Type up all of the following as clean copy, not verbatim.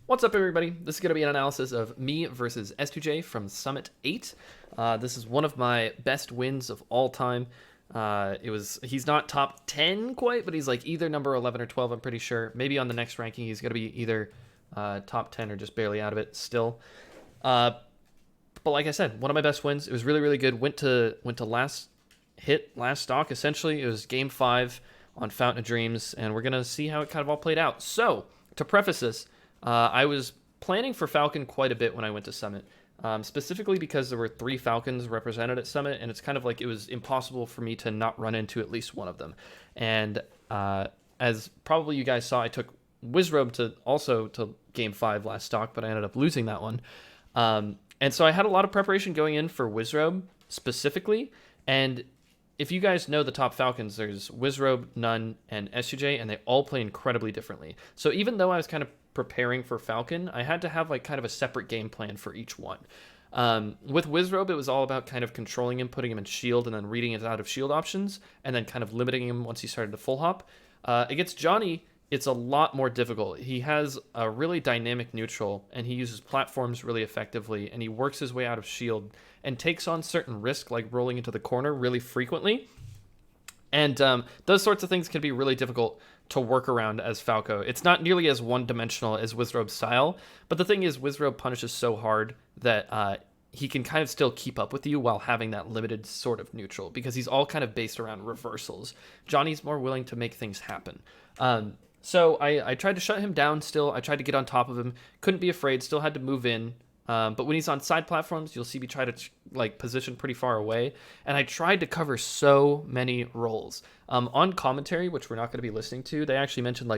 What's up, everybody? This is going to be an analysis of me versus S2J from Summit 8. This is one of my best wins of all time. He's not top 10 quite, but he's like either number 11 or 12, I'm pretty sure. Maybe on the next ranking, he's going to be either top 10 or just barely out of it still. But like I said, one of my best wins. It was really, really good. Went to last stock, essentially. It was game 5 on Fountain of Dreams, and we're going to see how it kind of all played out. So, to preface this, I was planning for Falcon quite a bit when I went to Summit, specifically because there were 3 Falcons represented at Summit, and it's kind of like it was impossible for me to not run into at least one of them. And as probably you guys saw, I took Wizrobe to Game 5 last stock, but I ended up losing that one. And so I had a lot of preparation going in for Wizrobe specifically, and if you guys know the top Falcons, there's Wizrobe, Nun, and S2J, and they all play incredibly differently. So even though I was kind of preparing for Falcon, I had to have like kind of a separate game plan for each one. With Wizrobe, it was all about kind of controlling him, putting him in shield, and then reading it out of shield options, and then kind of limiting him once he started to full hop. Against Johnny, it's a lot more difficult. He has a really dynamic neutral, and he uses platforms really effectively, and he works his way out of shield and takes on certain risk, like rolling into the corner really frequently. And those sorts of things can be really difficult to work around as Falco. It's not nearly as one-dimensional as Wizrobe's style, but the thing is, Wizrobe punishes so hard that he can kind of still keep up with you while having that limited sort of neutral, because he's all kind of based around reversals. Johnny's more willing to make things happen. So I tried to shut him down still. I tried to get on top of him. Couldn't be afraid. Still had to move in. But when he's on side platforms, you'll see me try to position pretty far away. And I tried to cover so many roles. On commentary, which we're not going to be listening to, they actually mentioned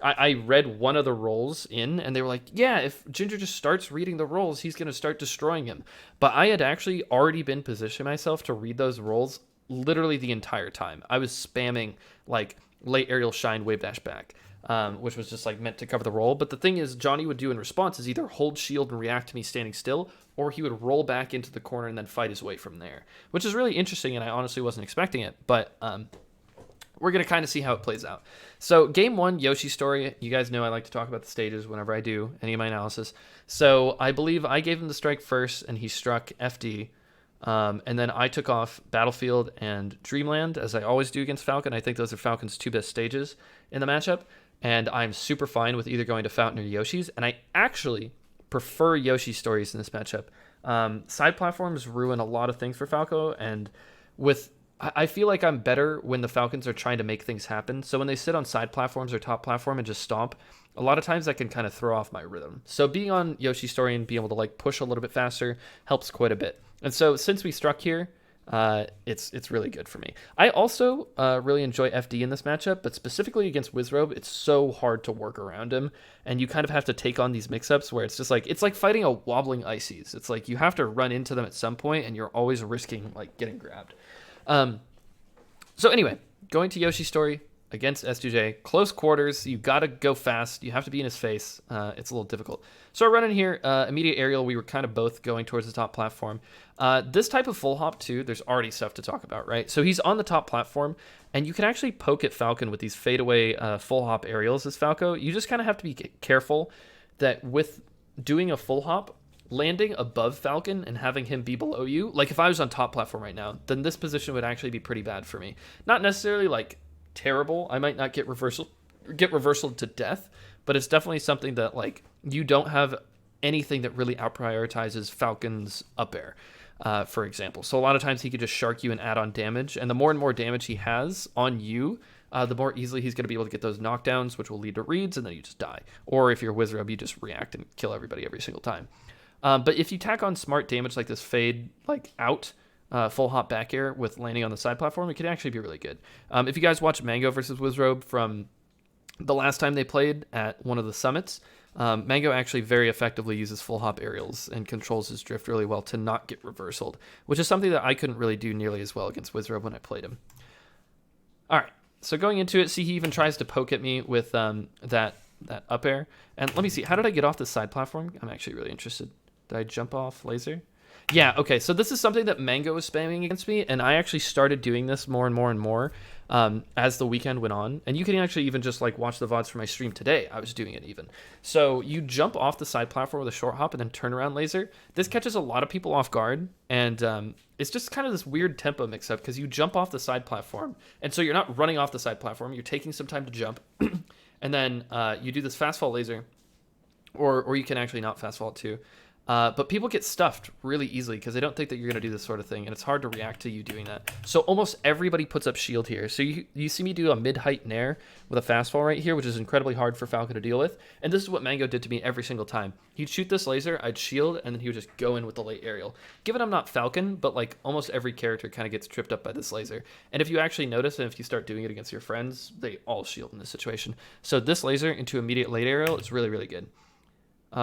I read one of the roles in, and they were like, yeah, if Ginger just starts reading the roles, he's going to start destroying him. But I had actually already been positioning myself to read those roles literally the entire time. I was spamming late aerial shine, wave dash back. Which was just meant to cover the roll. But the thing is, Johnny would do in response is either hold shield and react to me standing still, or he would roll back into the corner and then fight his way from there, which is really interesting, and I honestly wasn't expecting it. But we're going to kind of see how it plays out. So game 1, Yoshi story. You guys know I like to talk about the stages whenever I do any of my analysis. So I believe I gave him the strike first, and he struck FD. And then I took off Battlefield and Dreamland, as I always do against Falcon. I think those are Falcon's 2 best stages in the matchup. And I'm super fine with either going to Fountain or Yoshi's. And I actually prefer Yoshi stories in this matchup. Side platforms ruin a lot of things for Falco. And I feel like I'm better when the Falcons are trying to make things happen. So when they sit on side platforms or top platform and just stomp, a lot of times that can kind of throw off my rhythm. So being on Yoshi story and being able to push a little bit faster helps quite a bit. And so since we struck here, it's really good for me. I also really enjoy FD in this matchup, but specifically against Wizrobe, it's so hard to work around him, and you kind of have to take on these mix-ups where it's just it's like fighting a wobbling Ices. It's you have to run into them at some point, and you're always risking getting grabbed. So anyway, going to Yoshi story against S2J, close quarters, you gotta go fast, you have to be in his face. It's a little difficult. So we're running here, immediate aerial, we were kind of both going towards the top platform. This type of full hop too, there's already stuff to talk about, right? So he's on the top platform, and you can actually poke at Falcon with these fadeaway full hop aerials as Falco. You just kind of have to be careful that with doing a full hop, landing above Falcon and having him be below you, if I was on top platform right now, then this position would actually be pretty bad for me. Not necessarily terrible. I might not get reversaled to death, but it's definitely something that you don't have anything that really out prioritizes Falcon's up air, for example. So a lot of times he could just shark you and add on damage, and the more and more damage he has on you, the more easily he's going to be able to get those knockdowns, which will lead to reads, and then you just die. Or if you're Wizrobe, you just react and kill everybody every single time. But if you tack on smart damage like this fade out, full hop back air with landing on the side platform, it can actually be really good. If you guys watch Mango versus Wizrobe from the last time they played at one of the summits, Mango actually very effectively uses full hop aerials and controls his drift really well to not get reversaled, which is something that I couldn't really do nearly as well against Wizrobe when I played him. All right, so going into it, see he even tries to poke at me with that up air. And let me see, how did I get off the side platform? I'm actually really interested. Did I jump off laser? Yeah, okay, so this is something that Mango was spamming against me, and I actually started doing this more and more and more as the weekend went on. And you can actually even just like watch the VODs from my stream today. I was doing it even. So you jump off the side platform with a short hop and then turn around laser. This catches a lot of people off guard, and it's just kind of this weird tempo mix-up because you jump off the side platform, and so you're not running off the side platform. You're taking some time to jump, and then you do this fast fall laser, or you can actually not fast fall it too. But people get stuffed really easily because they don't think that you're going to do this sort of thing, and it's hard to react to you doing that. So almost everybody puts up shield here. So you see me do a mid-height nair with a fast fall right here, which is incredibly hard for Falcon to deal with. And this is what Mango did to me every single time. He'd shoot this laser, I'd shield, and then he would just go in with the late aerial. Given I'm not Falcon, but like almost every character kind of gets tripped up by this laser. And if you actually notice, and if you start doing it against your friends, they all shield in this situation. So this laser into immediate late aerial is really, really good.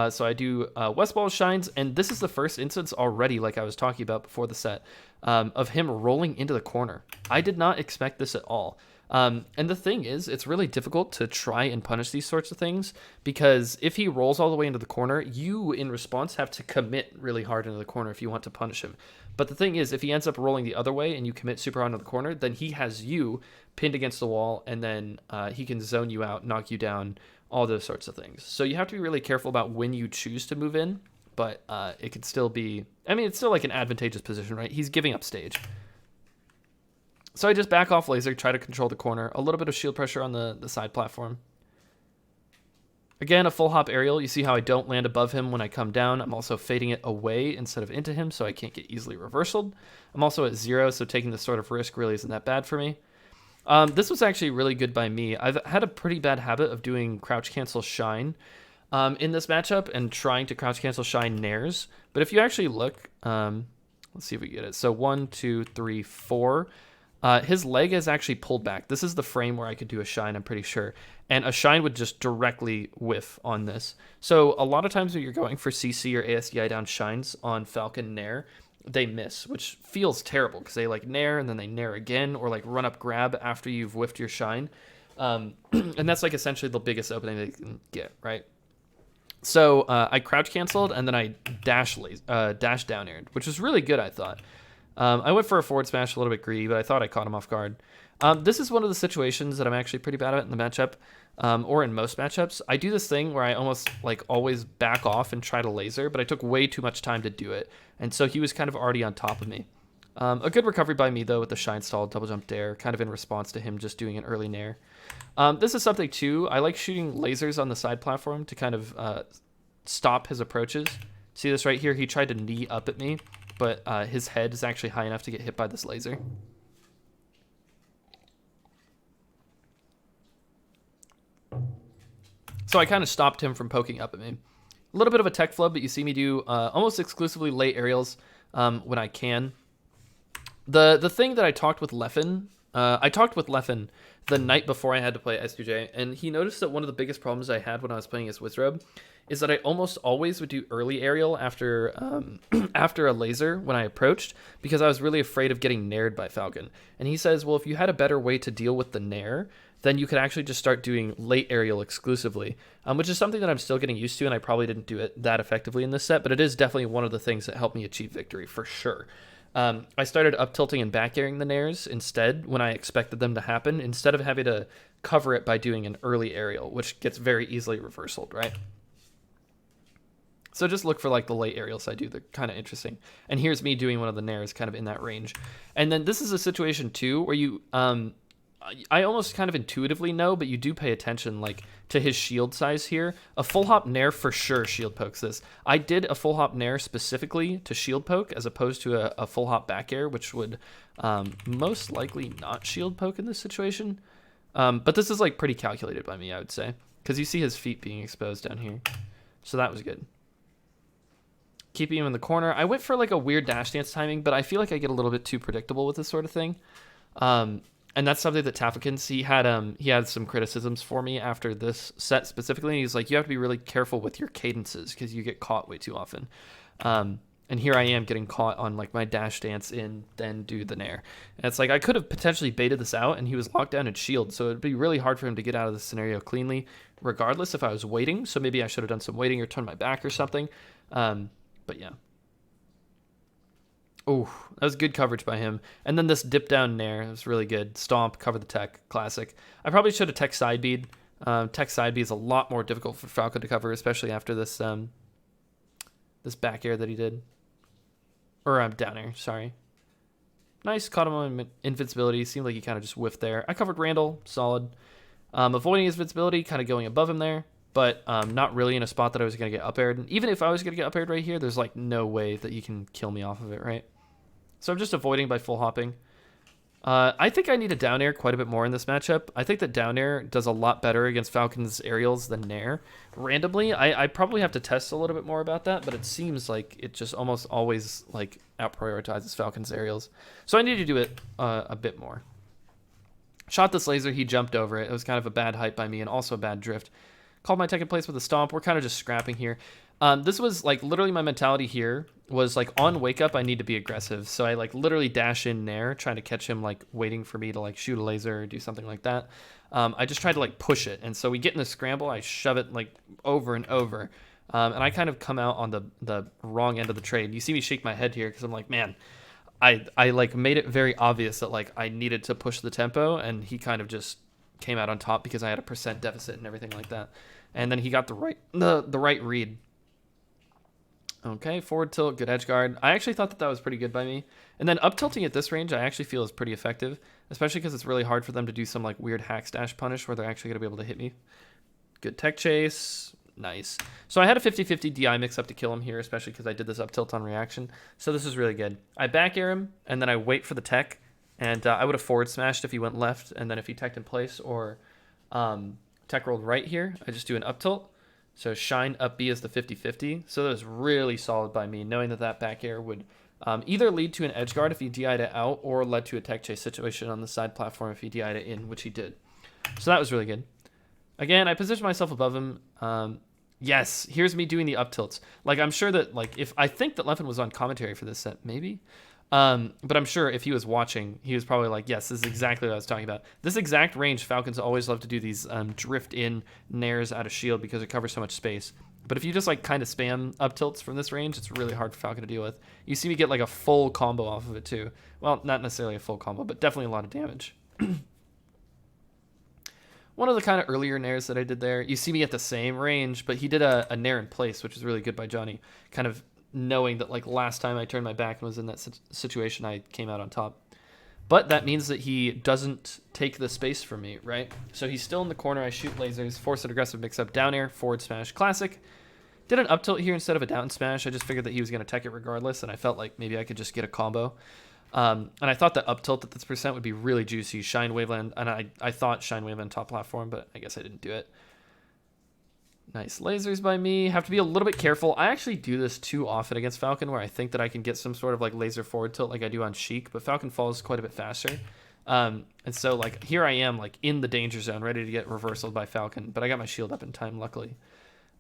So I do West Ball Shines, and this is the first instance already, like I was talking about before the set, of him rolling into the corner. I did not expect this at all. And the thing is, it's really difficult to try and punish these sorts of things, because if he rolls all the way into the corner, you, in response, have to commit really hard into the corner if you want to punish him. But the thing is, if he ends up rolling the other way and you commit super hard into the corner, then he has you pinned against the wall, and then he can zone you out, knock you down, all those sorts of things. So you have to be really careful about when you choose to move in, but it could still be, I mean, it's still like an advantageous position, right? He's giving up stage. So I just back off laser, try to control the corner, a little bit of shield pressure on the side platform. Again, a full hop aerial. You see how I don't land above him when I come down. I'm also fading it away instead of into him, so I can't get easily reversaled. I'm also at 0, so taking this sort of risk really isn't that bad for me. This was actually really good by me. I've had a pretty bad habit of doing crouch cancel shine in this matchup and trying to crouch cancel shine nairs. But if you actually look, let's see if we get it. So 1, 2, 3, 4. His leg is actually pulled back. This is the frame where I could do a shine, I'm pretty sure. And a shine would just directly whiff on this. So a lot of times when you're going for CC or ASDI down shines on Falcon Nair, they miss, which feels terrible because they like nair and then they nair again, or like run up grab after you've whiffed your shine. And that's like essentially the biggest opening they can get, right? So I crouch canceled and then I dash down aired, which was really good, I thought. I went for a forward smash, a little bit greedy, but I thought I caught him off guard. This is one of the situations that I'm actually pretty bad at in the matchup, or in most matchups. I do this thing where I almost like always back off and try to laser, but I took way too much time to do it, and so he was kind of already on top of me. A good recovery by me, though, with the shine stall, double jump dare, kind of in response to him just doing an early nair. This is something, too. I like shooting lasers on the side platform to kind of stop his approaches. See this right here? He tried to knee up at me, but his head is actually high enough to get hit by this laser. So I kind of stopped him from poking up at me. A little bit of a tech flub, but you see me do almost exclusively late aerials when I can. The thing that I talked with Leffen the night before I had to play S2J, and he noticed that one of the biggest problems I had when I was playing as Wizrobe is that I almost always would do early aerial after after a laser when I approached, because I was really afraid of getting naired by Falcon. And he says, well, if you had a better way to deal with the nair, then you could actually just start doing late aerial exclusively, which is something that I'm still getting used to, and I probably didn't do it that effectively in this set, but it is definitely one of the things that helped me achieve victory, for sure. I started up tilting and back airing the nairs instead when I expected them to happen, instead of having to cover it by doing an early aerial, which gets very easily reversaled, right? So just look for like the late aerials I do. They're kind of interesting. And here's me doing one of the nairs kind of in that range. And then this is a situation too where you, I almost kind of intuitively know, but you do pay attention like to his shield size here. A full hop nair for sure shield pokes this. I did a full hop nair specifically to shield poke as opposed to a full hop back air, which would most likely not shield poke in this situation. But this is like pretty calculated by me, I would say, because you see his feet being exposed down here. So that was good. Keeping him in the corner. I went for like a weird dash dance timing, but I feel like I get a little bit too predictable with this sort of thing. And that's something that Tafakins, he had some criticisms for me after this set specifically. He's like, you have to be really careful with your cadences because you get caught way too often. And here I am getting caught on like my dash dance in, then do the nair. And it's like, I could have potentially baited this out and he was locked down in shield. So it'd be really hard for him to get out of the scenario cleanly, regardless if I was waiting. So maybe I should have done some waiting or turned my back or something. But yeah. Oh, that was good coverage by him. And then this dip down nair was really good. Stomp, cover the tech, classic. I probably should have tech side bead. Tech side bead is a lot more difficult for Falcon to cover, especially after this this back air that he did. Or down air, sorry. Nice, caught him on invincibility. Seemed like he kind of just whiffed there. I covered Randall, solid. Avoiding his invincibility, kind of going above him there, but not really in a spot that I was going to get up aired. And even if I was going to get up aired right here, there's like no way that you can kill me off of it, right? So I'm just avoiding by full hopping. I think I need a down air quite a bit more in this matchup. I think that down air does a lot better against Falcon's aerials than nair. Randomly, I probably have to test a little bit more about that, but it seems like it just almost always like out prioritizes Falcon's aerials. So I need to do it a bit more. Shot this laser, he jumped over it. It was kind of a bad height by me and also a bad drift. Called my tech in place with a stomp. We're kind of just scrapping here. This was like literally my mentality here was like on wake up, I need to be aggressive. So I like literally dash in nair, trying to catch him, like waiting for me to like shoot a laser or do something like that. I just tried to like push it. And so we get in a scramble, I shove it like over and over. And I kind of come out on the wrong end of the trade. You see me shake my head here because I'm like, man, I like made it very obvious that like I needed to push the tempo, and he kind of just came out on top because I had a percent deficit and everything like that. And then he got the right read. Okay, forward tilt, good edge guard. I actually thought that was pretty good by me. And then up tilting at this range, I actually feel is pretty effective, especially because it's really hard for them to do some like weird hack stash punish where they're actually going to be able to hit me. Good tech chase. Nice. So I had a 50-50 DI mix up to kill him here, especially because I did this up tilt on reaction. So this is really good. I back air him, and then I wait for the tech, and I would have forward smashed if he went left, and then if he teched in place or tech rolled right here, I just do an up tilt. So shine up B is the 50-50. So that was really solid by me, knowing that that back air would either lead to an edge guard if he DI'd it out, or led to a tech chase situation on the side platform if he DI'd it in, which he did. So that was really good. Again, I positioned myself above him. Yes, here's me doing the up tilts. Like, I'm sure that, like, if I think that Leffen was on commentary for this set, maybe. But I'm sure if he was watching, he was probably like, yes, this is exactly what I was talking about. This exact range, Falcons always love to do these drift in nairs out of shield because it covers so much space. But if you just like kind of spam up tilts from this range, it's really hard for Falcon to deal with. You see me get like a full combo off of it too. Well, not necessarily a full combo, but definitely a lot of damage. One of the kind of earlier nairs that I did there, you see me at the same range, but he did a nair in place, which is really good by Johnny, kind of knowing that like last time I turned my back and was in that situation, I came out on top. But that means that he doesn't take the space from me, right? So he's still in the corner. I shoot lasers, force an aggressive mix-up, down air, forward smash, classic. Did an up tilt here instead of a down smash. I just figured that he was going to tech it regardless, and I felt like maybe I could just get a combo. And I thought that up tilt at this percent would be really juicy. Shine Waveland, and I thought Shine Waveland top platform, but I guess I didn't do it. Nice lasers by me. Have to be a little bit careful. I actually do this too often against Falcon, where I think that I can get some sort of like laser forward tilt like I do on Sheik, but Falcon falls quite a bit faster. And so like here I am like in the danger zone, ready to get reversaled by Falcon, but I got my shield up in time, luckily.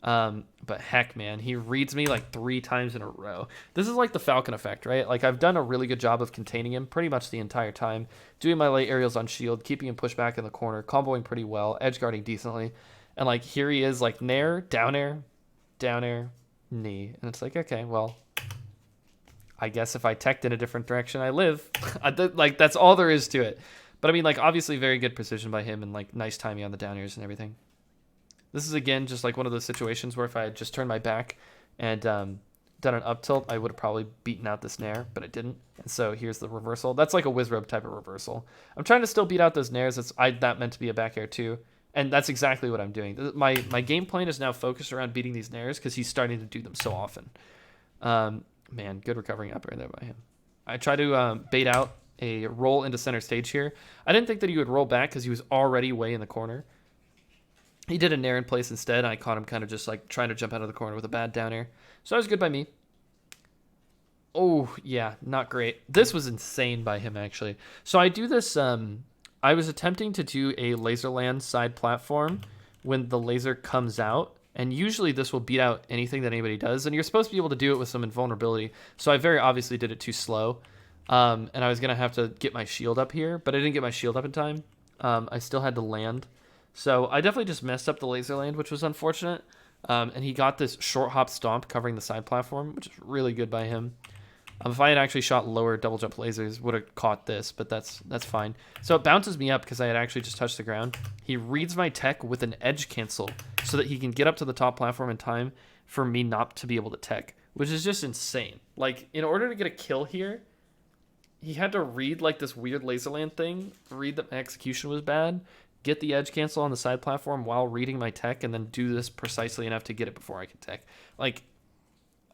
But heck, man, he reads me like 3 times in a row. This is like the Falcon effect, right? Like I've done a really good job of containing him pretty much the entire time, doing my late aerials on shield, keeping him pushed back in the corner, comboing pretty well, edge guarding decently. And like here he is, like nair, down air, knee. And it's like, okay, well, I guess if I teched in a different direction, I live. Like that's all there is to it. But I mean, like obviously very good precision by him and like nice timing on the down airs and everything. This is again just like one of those situations where if I had just turned my back and done an up tilt, I would have probably beaten out this nair, but I didn't. And so here's the reversal. That's like a Wizrobe type of reversal. I'm trying to still beat out those nairs. That meant to be a back air too. And that's exactly what I'm doing. My game plan is now focused around beating these nairs because he's starting to do them so often. Man, good recovering up air there by him. I try to bait out a roll into center stage here. I didn't think that he would roll back because he was already way in the corner. He did a nair in place instead, and I caught him kind of just like trying to jump out of the corner with a bad down air. So that was good by me. Oh, yeah, not great. This was insane by him, actually. So I do this... I was attempting to do a laser land side platform when the laser comes out, and usually this will beat out anything that anybody does, and you're supposed to be able to do it with some invulnerability, so I very obviously did it too slow, and I was going to have to get my shield up here, but I didn't get my shield up in time. I still had to land, so I definitely just messed up the laser land, which was unfortunate, and he got this short hop stomp covering the side platform, which is really good by him. If I had actually shot lower double jump lasers, would have caught this, but that's fine. So it bounces me up because I had actually just touched the ground. He reads my tech with an edge cancel so that he can get up to the top platform in time for me not to be able to tech, which is just insane. Like, in order to get a kill here, he had to read like this weird laserland thing, read that my execution was bad, get the edge cancel on the side platform while reading my tech, and then do this precisely enough to get it before I could tech. Like,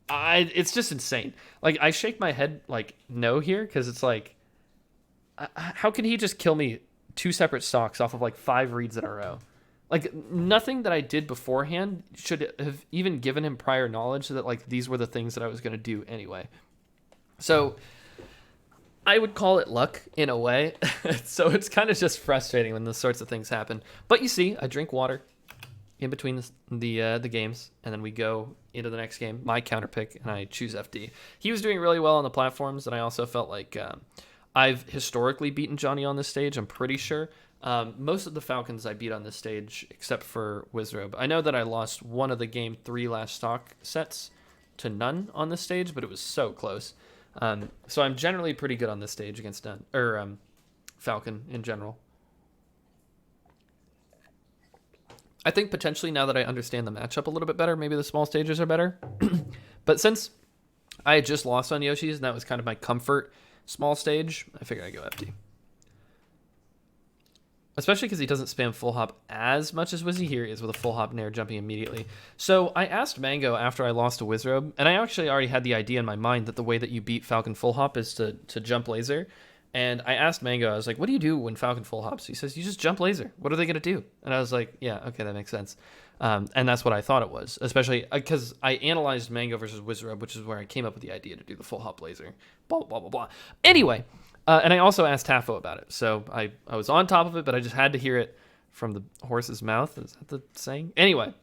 it's just insane. Like, I shake my head like no here because it's like, how can he just kill me 2 separate stocks off of like 5 reads in a row? Like, nothing that I did beforehand should have even given him prior knowledge that like these were the things that I was going to do anyway. So I would call it luck in a way. So it's kind of just frustrating when those sorts of things happen. But you see, I drink water in between the games, and then we go into the next game, my counter pick, and I choose FD. He was doing really well on the platforms, and I also felt like I've historically beaten Johnny on this stage, I'm pretty sure. Most of the Falcons I beat on this stage, except for Wizrobe. I know that I lost one of the game 3 last stock sets to none on this stage, but it was so close. So I'm generally pretty good on this stage against none, or Falcon in general. I think potentially now that I understand the matchup a little bit better, maybe the small stages are better. But since I had just lost on Yoshi's and that was kind of my comfort small stage, I figured I'd go FD. Especially because he doesn't spam full hop as much as Wizzy. Here he is with a full hop nair jumping immediately. So I asked Mango after I lost to Wizrobe, and I actually already had the idea in my mind that the way that you beat Falcon full hop is to jump laser. And I asked Mango, I was like, what do you do when Falcon full hops? He says, you just jump laser. What are they going to do? And I was like, yeah, okay, that makes sense. And that's what I thought it was, especially because I analyzed Mango versus Wizrobe, which is where I came up with the idea to do the full hop laser. Blah, blah, blah, blah. Anyway, and I also asked Tafo about it. So I was on top of it, but I just had to hear it from the horse's mouth. Is that the saying? Anyway.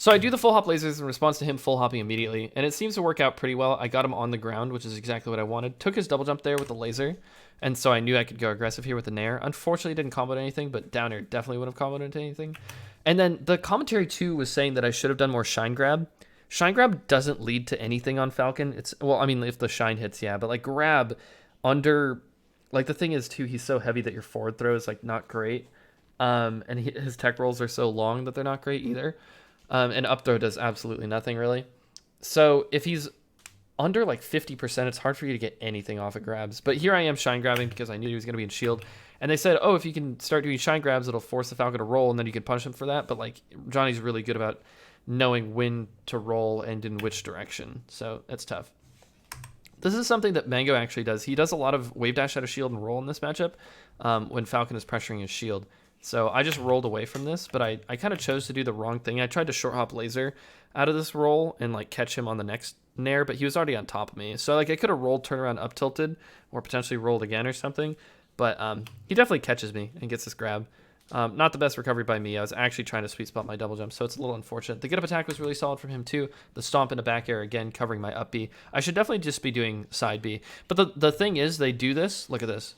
So I do the full hop lasers in response to him full hopping immediately, and it seems to work out pretty well. I got him on the ground, which is exactly what I wanted. Took his double jump there with the laser, and so I knew I could go aggressive here with the nair. Unfortunately, didn't combo to anything, but down air definitely would have comboed into anything. And then the commentary too was saying that I should have done more shine grab. Shine grab doesn't lead to anything on Falcon. It's, well, I mean, if the shine hits, yeah, but like grab under, like the thing is too, he's so heavy that your forward throw is like not great. And his tech rolls are so long that they're not great either. And up throw does absolutely nothing really. So if he's under like 50%, it's hard for you to get anything off of grabs. But here I am shine grabbing because I knew he was going to be in shield. And they said, oh, if you can start doing shine grabs, it'll force the Falcon to roll, and then you can punish him for that. But like Johnny's really good about knowing when to roll and in which direction. So that's tough. This is something that Mango actually does. He does a lot of wave dash out of shield and roll in this matchup when Falcon is pressuring his shield. So I just rolled away from this, but I kind of chose to do the wrong thing. I tried to short hop laser out of this roll and like catch him on the next nair, but he was already on top of me. So like I could have rolled turnaround up tilted or potentially rolled again or something, but he definitely catches me and gets this grab. Not the best recovery by me. I was actually trying to sweet spot my double jump, so it's a little unfortunate. The get up attack was really solid from him too. The stomp into back air again, covering my up B. I should definitely just be doing side B. But the thing is, they do this. Look at this.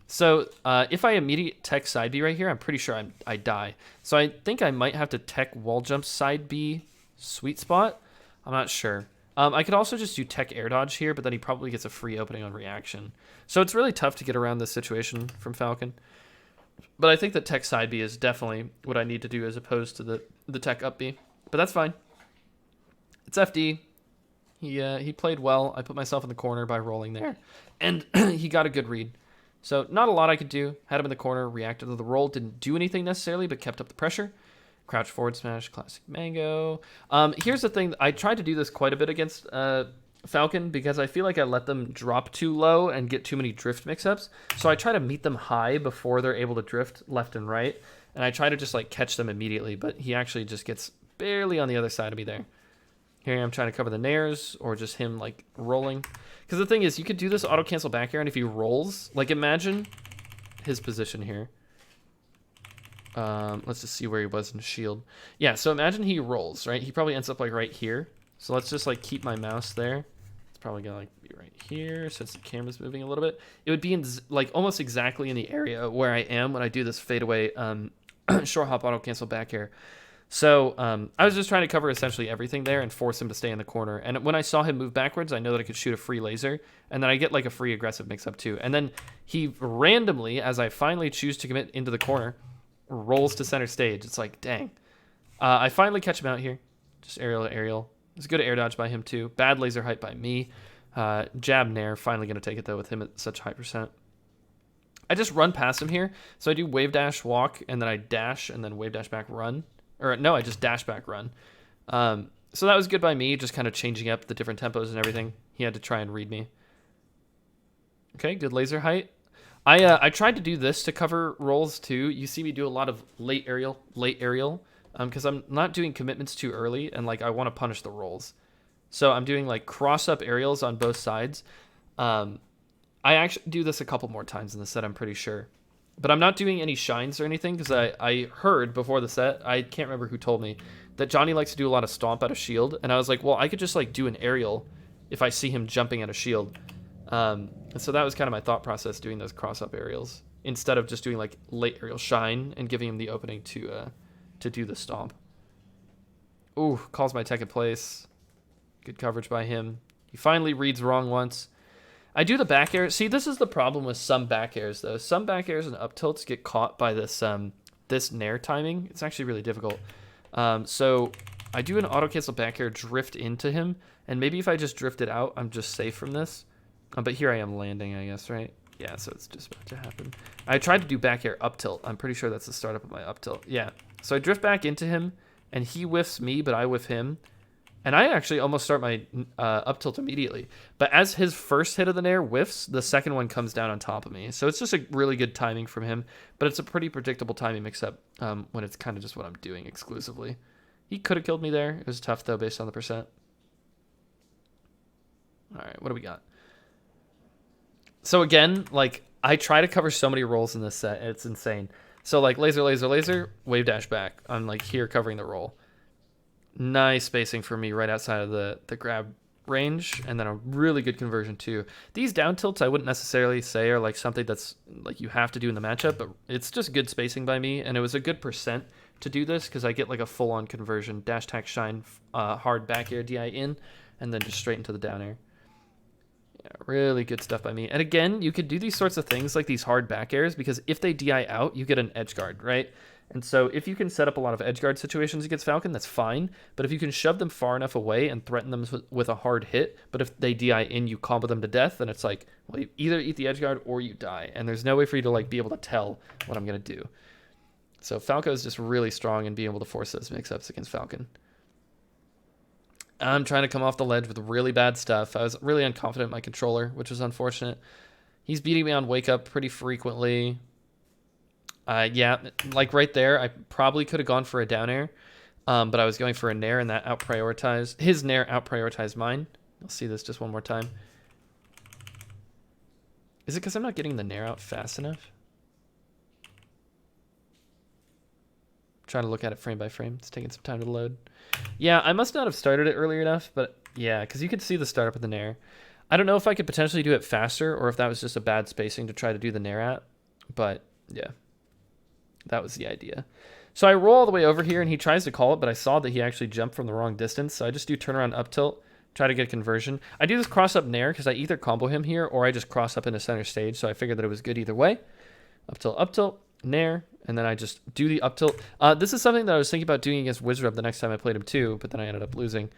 So if I immediate tech side B right here, I'm pretty sure I die. So I think I might have to tech wall jump side B sweet spot. I'm not sure. I could also just do tech air dodge here, but then he probably gets a free opening on reaction. So it's really tough to get around this situation from Falcon. But I think that tech side B is definitely what I need to do as opposed to the tech up B. But that's fine. It's FD. He played well. I put myself in the corner by rolling there. And he got a good read. So not a lot I could do. Had him in the corner, reacted to the roll. Didn't do anything necessarily, but kept up the pressure. Crouch forward smash, classic Mango. Here's the thing. I tried to do this quite a bit against Falcon because I feel like I let them drop too low and get too many drift mix-ups. So I try to meet them high before they're able to drift left and right. And I try to just like catch them immediately, but he actually just gets barely on the other side of me there. Here I am trying to cover the nairs or just him like rolling. Because the thing is, you could do this auto cancel back air, and if he rolls, like imagine his position here. Let's just see where he was in shield. Yeah, so imagine he rolls, right? He probably ends up like right here. So let's just like keep my mouse there. It's probably gonna like be right here since the camera's moving a little bit. It would be in like almost exactly in the area where I am when I do this fadeaway short hop auto cancel back air. So I was just trying to cover essentially everything there and force him to stay in the corner. And when I saw him move backwards, I know that I could shoot a free laser. And then I get like a free aggressive mix-up too. And then he randomly, as I finally choose to commit into the corner, rolls to center stage. It's like, dang. I finally catch him out here. Just aerial to aerial. It's a good air dodge by him too. Bad laser height by me. Jab nair. Finally going to take it though with him at such high percent. I just run past him here. So I do wave dash walk and then I dash and then wave dash back run. Or no, I just dash back run. So that was good by me, just kind of changing up the different tempos and everything. He had to try and read me. Okay, good laser height. I tried to do this to cover rolls too. You see me do a lot of late aerial, because I'm not doing commitments too early, and like I want to punish the rolls. So I'm doing like cross up aerials on both sides. I actually do this a couple more times in the set, I'm pretty sure. But I'm not doing any shines or anything because I heard before the set, I can't remember who told me, that Johnny likes to do a lot of stomp out of shield. And I was like, well, I could just like do an aerial if I see him jumping out of shield. And so that was kind of my thought process, doing those cross-up aerials instead of just doing like late aerial shine and giving him the opening to do the stomp. Ooh, calls my tech in place. Good coverage by him. He finally reads wrong once. I do the back air. See, this is the problem with some back airs, though. Some back airs and up tilts get caught by this this nair timing. It's actually really difficult. So I do an auto cancel back air, drift into him, and maybe if I just drift it out, I'm just safe from this. But here I am landing, I guess, right? Yeah, so it's just about to happen. I tried to do back air up tilt. I'm pretty sure that's the startup of my up tilt. Yeah. So I drift back into him, and he whiffs me, but I whiff him. And I actually almost start my up tilt immediately. But as his first hit of the nair whiffs, the second one comes down on top of me. So it's just a really good timing from him. But it's a pretty predictable timing mix-up when it's kind of just what I'm doing exclusively. He could have killed me there. It was tough, though, based on the percent. All right, what do we got? So again, like, I try to cover so many rolls in this set. It's insane. So, like, laser, laser, laser, wave dash back. I'm, like, here covering the roll. Nice spacing for me right outside of the grab range, and then a really good conversion too. These down tilts I wouldn't necessarily say are like something that's like you have to do in the matchup, but it's just good spacing by me, and it was a good percent to do this because I get like a full-on conversion, dash tack shine, hard back air DI in, and then just straight into the down air. Yeah, really good stuff by me. And again, you could do these sorts of things like these hard back airs because if they DI out, you get an edge guard, right? And so if you can set up a lot of edge guard situations against Falcon, that's fine. But if you can shove them far enough away and threaten them with a hard hit, but if they DI in, you combo them to death, then it's like, well, you either eat the edge guard or you die. And there's no way for you to like be able to tell what I'm going to do. So Falco is just really strong in being able to force those mix-ups against Falcon. I'm trying to come off the ledge with really bad stuff. I was really unconfident in my controller, which was unfortunate. He's beating me on wake up pretty frequently. Yeah, like right there, I probably could have gone for a down air, but I was going for a nair, and that out-prioritized. His nair out-prioritized mine. I'll see this just one more time. Is it because I'm not getting the nair out fast enough? Trying to look at it frame by frame. It's taking some time to load. Yeah, I must not have started it early enough, but yeah, because you could see the startup of the nair. I don't know if I could potentially do it faster or if that was just a bad spacing to try to do the nair at, but yeah. That was the idea. So I roll all the way over here, and he tries to call it, but I saw that he actually jumped from the wrong distance, so I just do turnaround up tilt, try to get a conversion. I do this cross-up nair because I either combo him here or I just cross up into center stage, so I figured that it was good either way. Up tilt, nair, and then I just do the up tilt. This is something that I was thinking about doing against Wizrobe the next time I played him too, but then I ended up losing.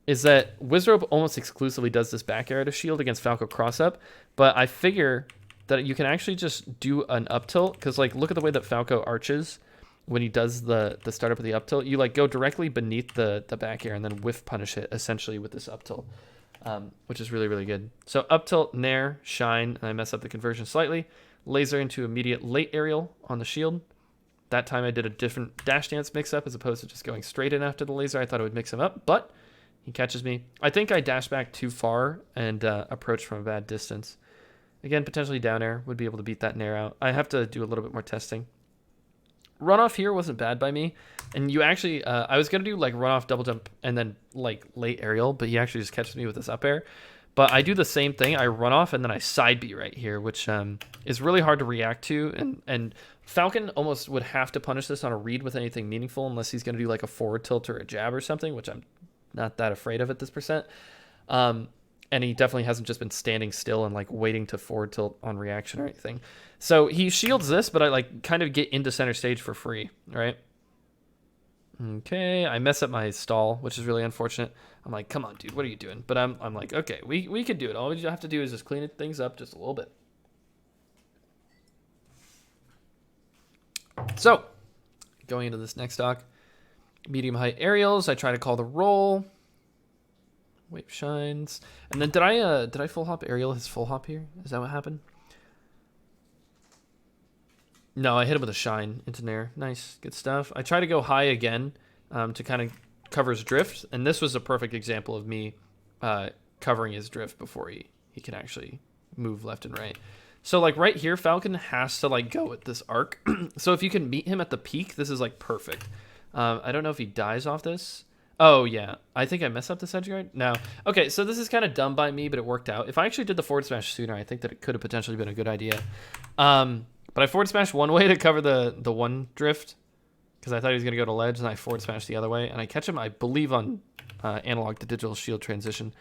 Is that Wizrobe almost exclusively does this back air to shield against Falco cross-up, but I figure that you can actually just do an up tilt because like look at the way that Falco arches when he does the startup of the up tilt. You like go directly beneath the back air and then whiff punish it essentially with this up tilt, which is really, really good. So up tilt, nair, shine, and I mess up the conversion slightly. Laser into immediate late aerial on the shield. That time I did a different dash dance mix up as opposed to just going straight in after the laser. I thought it would mix him up, but he catches me. I think I dashed back too far and approached from a bad distance. Again, potentially down air would be able to beat that nair out. I have to do a little bit more testing. Runoff here wasn't bad by me. And you actually, I was going to do like runoff double jump and then like late aerial, but he actually just catches me with this up air. But I do the same thing. I run off and then I side B right here, which is really hard to react to. And Falcon almost would have to punish this on a read with anything meaningful unless he's going to do like a forward tilt or a jab or something, which I'm not that afraid of at this percent. And he definitely hasn't just been standing still and like waiting to forward tilt on reaction or anything. So he shields this, but I like kind of get into center stage for free, right? Okay, I mess up my stall, which is really unfortunate. I'm like, come on, dude, what are you doing? But I'm like, okay, we can do it. All we have to do is just clean things up just a little bit. So, going into this next stock, medium height aerials. I try to call the roll. Wave shines, and then did I full hop aerial his full hop here? Is that what happened? No, I hit him with a shine into nair. Nice, good stuff. I try to go high again to kind of cover his drift, and this was a perfect example of me covering his drift before he can actually move left and right. So like right here, Falcon has to like go with this arc. So if you can meet him at the peak, this is like perfect. I don't know if he dies off this. Oh yeah, I think I messed up this edge guard. No. Okay, so this is kind of dumb by me, but it worked out. If I actually did the forward smash sooner, I think that it could have potentially been a good idea. But I forward smashed one way to cover the one drift because I thought he was going to go to ledge, and I forward smashed the other way. And I catch him, I believe, on analog to digital shield transition.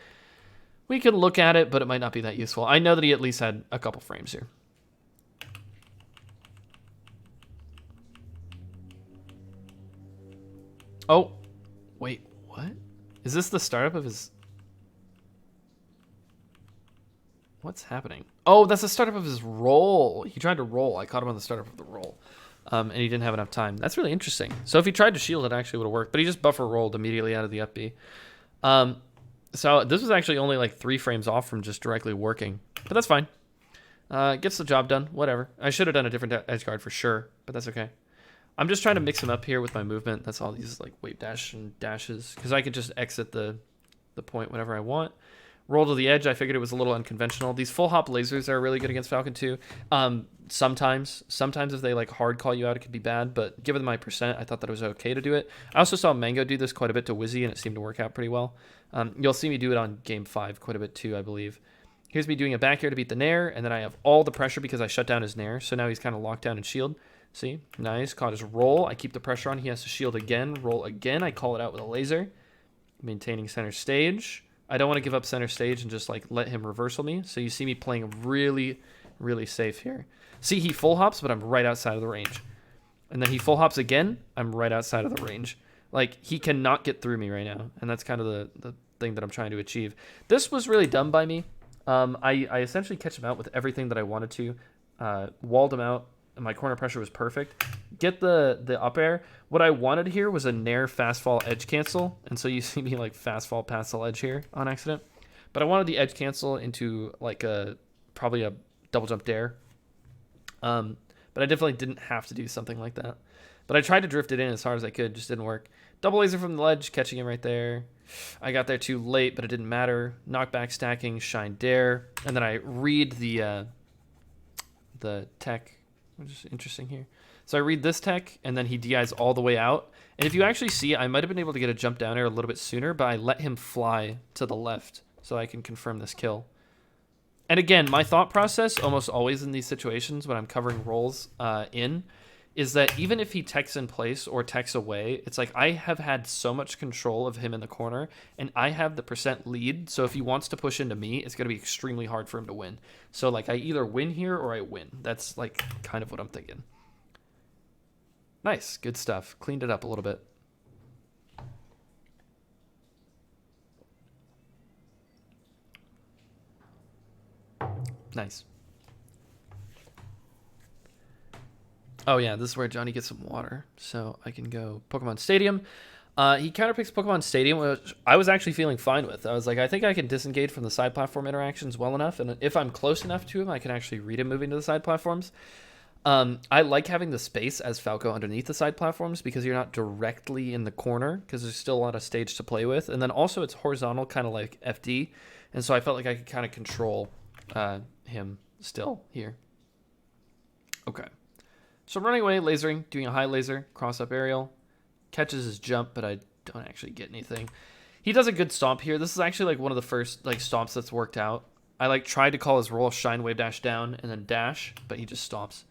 We could look at it, but it might not be that useful. I know that he at least had a couple frames here. Oh, wait, what? Is this the startup of his... What's happening? Oh, that's the startup of his roll. He tried to roll. I caught him on the startup of the roll. And he didn't have enough time. That's really interesting. So if he tried to shield, it actually would have worked. But he just buffer rolled immediately out of the up B. So this was actually only like 3 frames off from just directly working. But that's fine. Gets the job done. Whatever. I should have done a different edge guard for sure. But that's okay. I'm just trying to mix him up here with my movement. That's all these like wave dash and dashes. Because I could just exit the point whenever I want. Roll to the edge, I figured it was a little unconventional. These full hop lasers are really good against Falcon too. Sometimes if they like hard call you out, it could be bad, but given my percent, I thought that it was okay to do it. I also saw Mango do this quite a bit to Wizzy, and it seemed to work out pretty well. You'll see me do it on game 5 quite a bit too, I believe. Here's me doing a back air to beat the nair, and then I have all the pressure because I shut down his nair, so now he's kind of locked down and shield. See? Nice. Caught his roll. I keep the pressure on. He has to shield again. Roll again. I call it out with a laser. Maintaining center stage. I don't want to give up center stage and just like let him reversal me. So you see me playing really, really safe here. See, he full hops, but I'm right outside of the range. And then he full hops again. I'm right outside of the range. Like, he cannot get through me right now. And that's kind of the thing that I'm trying to achieve. This was really dumb by me. I essentially catch him out with everything that I wanted to. Walled him out. And my corner pressure was perfect. Get the up air. What I wanted here was a nair fast fall edge cancel. And so you see me like fast fall past the ledge here on accident. But I wanted the edge cancel into like probably a double jump dare. But I definitely didn't have to do something like that. But I tried to drift it in as hard as I could. Just didn't work. Double laser from the ledge, catching him right there. I got there too late, but it didn't matter. Knockback stacking, shine dare. And then I read the tech, which is interesting here. So I read this tech, and then he DIs all the way out. And if you actually see, I might have been able to get a jump down air a little bit sooner, but I let him fly to the left so I can confirm this kill. And again, my thought process, almost always in these situations when I'm covering rolls is that even if he techs in place or techs away, it's like I have had so much control of him in the corner, and I have the percent lead. So if he wants to push into me, it's going to be extremely hard for him to win. So like I either win here or I win. That's like kind of what I'm thinking. Nice, good stuff. Cleaned it up a little bit. Nice. Oh yeah, this is where Johnny gets some water, so I can go Pokemon Stadium. He counterpicks Pokemon Stadium, which I was actually feeling fine with. I was like, I think I can disengage from the side platform interactions well enough, and if I'm close enough to him, I can actually read him moving to the side platforms. I like having the space as Falco underneath the side platforms because you're not directly in the corner because there's still a lot of stage to play with. And then also it's horizontal, kind of like FD. And so I felt like I could kind of control him still here. Okay. So I'm running away, lasering, doing a high laser, cross up aerial. Catches his jump, but I don't actually get anything. He does a good stomp here. This is actually like one of the first like stomps that's worked out. I like tried to call his roll shine wave dash down and then dash, but he just stomps.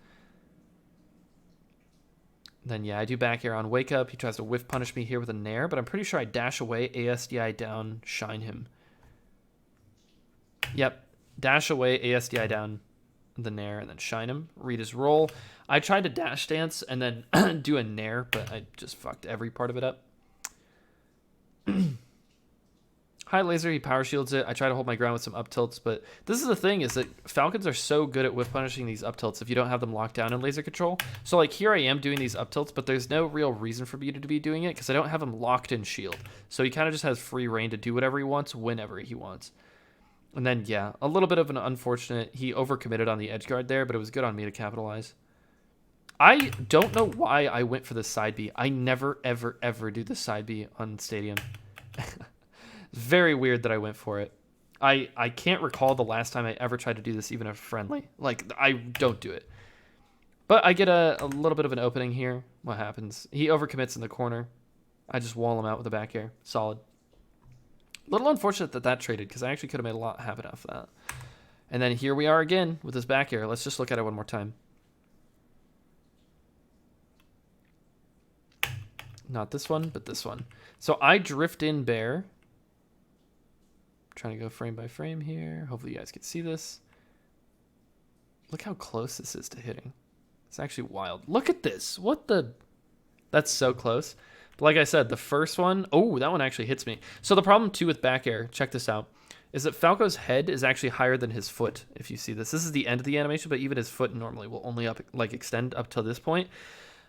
Then yeah, I do back air on wake up. He tries to whiff punish me here with a nair, but I'm pretty sure I dash away, ASDI down, shine him. Yep, dash away, ASDI down the nair, and then shine him. Read his roll. I tried to dash dance and then do a nair, but I just fucked every part of it up. High laser, he power shields it. I try to hold my ground with some up tilts, but this is the thing, is that Falcons are so good at whiff punishing these up tilts if you don't have them locked down in laser control. So like here I am doing these up tilts, but there's no real reason for me to be doing it because I don't have him locked in shield. So he kind of just has free reign to do whatever he wants whenever he wants. And then yeah, a little bit of an unfortunate, he overcommitted on the edge guard there, but it was good on me to capitalize. I don't know why I went for the side B. I never, ever, ever do the side B on Stadium. Very weird that I went for it. I can't recall the last time I ever tried to do this, even a friendly. Like, I don't do it. But I get a little bit of an opening here. What happens? He overcommits in the corner. I just wall him out with a back air. Solid. A little unfortunate that that traded, because I actually could have made a lot happen off that. And then here we are again with this back air. Let's just look at it one more time. Not this one, but this one. So I drift in bear. Trying to go frame by frame here. Hopefully you guys can see this. Look how close this is to hitting. It's actually wild. Look at this. What the... That's so close. But like I said, the first one... Oh, that one actually hits me. So the problem too with back air, check this out, is that Falco's head is actually higher than his foot, if you see this. This is the end of the animation, but even his foot normally will only extend up till this point.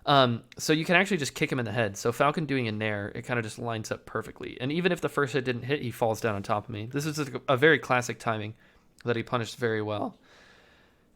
So you can actually just kick him in the head. So Falcon doing a nair, it kind of just lines up perfectly. And even if the first hit didn't hit, he falls down on top of me. This is a very classic timing that he punished very well.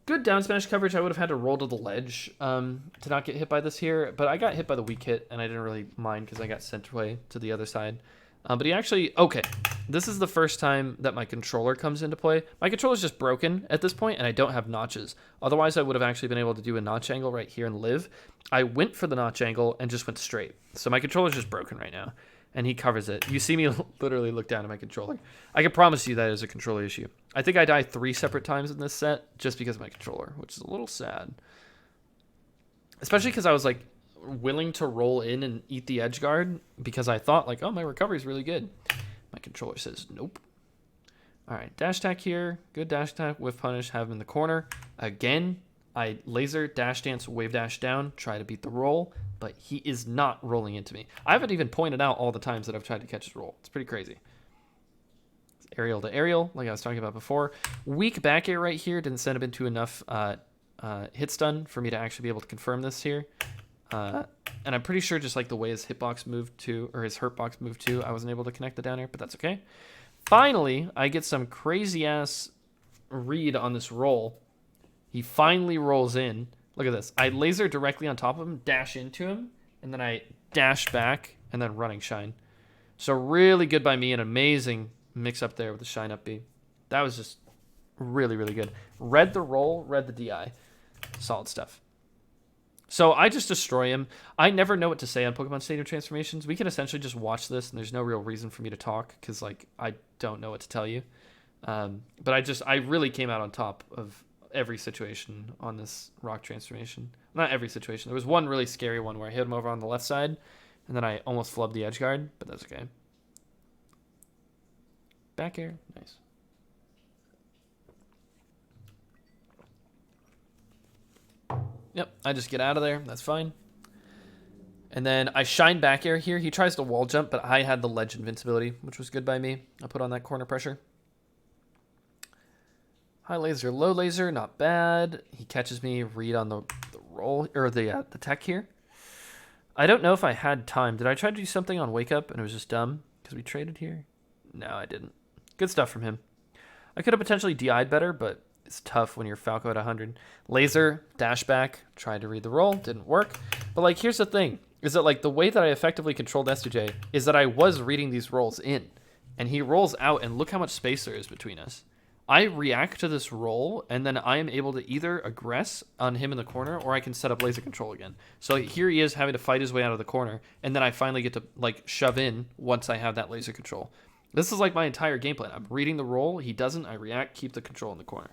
Good down smash coverage. I would have had to roll to the ledge to not get hit by this here. But I got hit by the weak hit, and I didn't really mind because I got sent away to the other side. But he actually... Okay, this is the first time that my controller comes into play. My controller's just broken at this point, and I don't have notches. Otherwise, I would have actually been able to do a notch angle right here and live. I went for the notch angle and just went straight. So my controller's just broken right now, and he covers it. You see me literally look down at my controller. I can promise you that is a controller issue. I think I died 3 separate times in this set just because of my controller, which is a little sad. Especially because I was like willing to roll in and eat the edge guard because I thought like, oh, my recovery is really good. My controller says nope. All right, dash attack here. Good dash attack, whiff punish, have him in the corner. Again, I laser, dash dance, wave dash down, try to beat the roll, but he is not rolling into me. I haven't even pointed out all the times that I've tried to catch his roll. It's pretty crazy. Aerial to aerial, like I was talking about before. Weak back air right here didn't send him into enough hit stun for me to actually be able to confirm this here. And I'm pretty sure just like the way his hitbox moved to, or his hurt box moved to, I wasn't able to connect the down air, but that's okay. Finally, I get some crazy ass read on this roll. He finally rolls in. Look at this. I laser directly on top of him, dash into him, and then I dash back, and then running shine. So really good by me, an amazing mix up there with the shine up B. That was just really, really good. Read the roll, read the DI. Solid stuff. So I just destroy him. I never know what to say on Pokemon Stadium transformations. We can essentially just watch this, and there's no real reason for me to talk, because like I don't know what to tell you. But I really came out on top of every situation on this rock transformation. Not every situation. There was one really scary one where I hit him over on the left side, and then I almost flubbed the edge guard, but that's okay. Back air, nice. Yep, I just get out of there. That's fine. And then I shine back air here. He tries to wall jump, but I had the ledge invincibility, which was good by me. I put on that corner pressure. High laser, low laser, not bad. He catches me, read on the roll, or the tech here. I don't know if I had time. Did I try to do something on wake up and it was just dumb because we traded here? No, I didn't. Good stuff from him. I could have potentially DI'd better, but it's tough when you're Falco at 100. Laser, dash back, tried to read the roll, didn't work. But like, here's the thing, is that like the way that I effectively controlled S2J is that I was reading these rolls in, and he rolls out, and look how much space there is between us. I react to this roll, and then I am able to either aggress on him in the corner, or I can set up laser control again. So here he is having to fight his way out of the corner, and then I finally get to like shove in once I have that laser control. This is like my entire game plan. I'm reading the roll, he doesn't, I react, keep the control in the corner.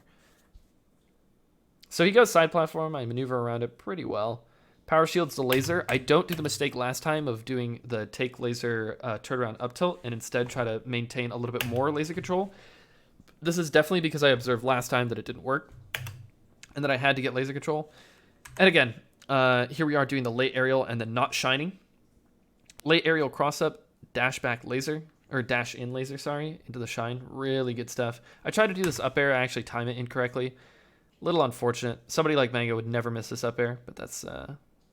So he goes side platform, I maneuver around it pretty well. Power shields the laser. I don't do the mistake last time of doing the take laser turnaround up tilt, and instead try to maintain a little bit more laser control. This is definitely because I observed last time that it didn't work and that I had to get laser control. And again, here we are doing the late aerial and then not shining. Late aerial cross up, dash back laser, or dash in laser, sorry, into the shine. Really good stuff. I tried to do this up air. I actually time it incorrectly. Little unfortunate. Somebody like Mango would never miss this up air, but that's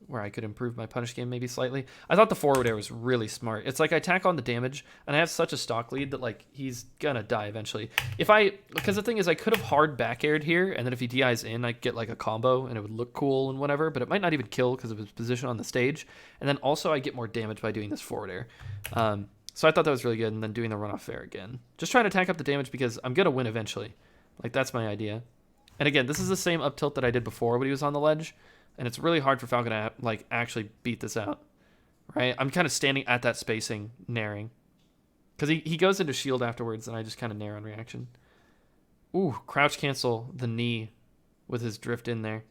where I could improve my punish game maybe slightly. I thought the forward air was really smart. It's like I tack on the damage, and I have such a stock lead that like he's gonna die eventually. Because the thing is, I could have hard back aired here, and then if he DIs in, I get like a combo, and it would look cool and whatever, but it might not even kill because of his position on the stage. And then also I get more damage by doing this forward air. So I thought that was really good, and then doing the runoff air again. Just trying to tack up the damage because I'm gonna win eventually. Like that's my idea. And again, this is the same up tilt that I did before when he was on the ledge. And it's really hard for Falcon to like actually beat this out, right? I'm kind of standing at that spacing, nairing. Because he goes into shield afterwards, and I just kind of nair on reaction. Ooh, crouch cancel the knee with his drift in there.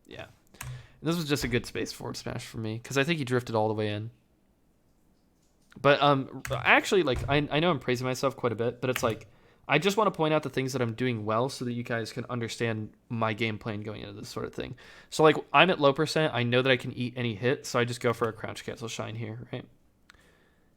Yeah. And this was just a good space forward smash for me, because I think he drifted all the way in. But actually, like, I know I'm praising myself quite a bit, but it's like, I just want to point out the things that I'm doing well so that you guys can understand my game plan going into this sort of thing. So like I'm at low percent. I know that I can eat any hit, so I just go for a crouch cancel shine here, right?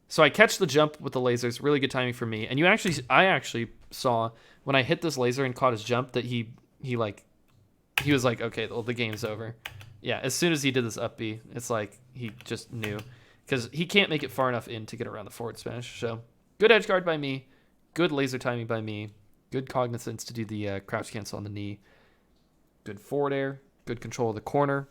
So I catch the jump with the lasers. Really good timing for me. And I actually saw when I hit this laser and caught his jump that he was like, okay, well, the game's over. Yeah, as soon as he did this up B, it's like he just knew. Because he can't make it far enough in to get around the forward smash. So good edge guard by me. Good laser timing by me. Good cognizance to do the crouch cancel on the knee. Good forward air. Good control of the corner.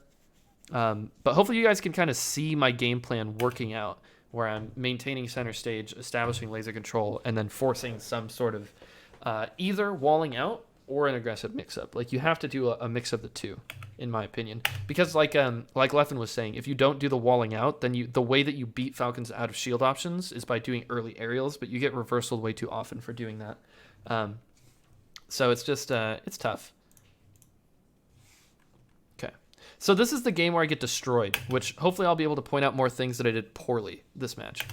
But hopefully you guys can kind of see my game plan working out, where I'm maintaining center stage, establishing laser control, and then forcing some sort of either walling out or an aggressive mix-up. Like you have to do a mix of the two, in my opinion. Because like Leffen was saying, if you don't do the walling out, then the way that you beat Falcons out of shield options is by doing early aerials, but you get reversaled way too often for doing that. So it's just, it's tough. Okay. So this is the game where I get destroyed, which hopefully I'll be able to point out more things that I did poorly this match.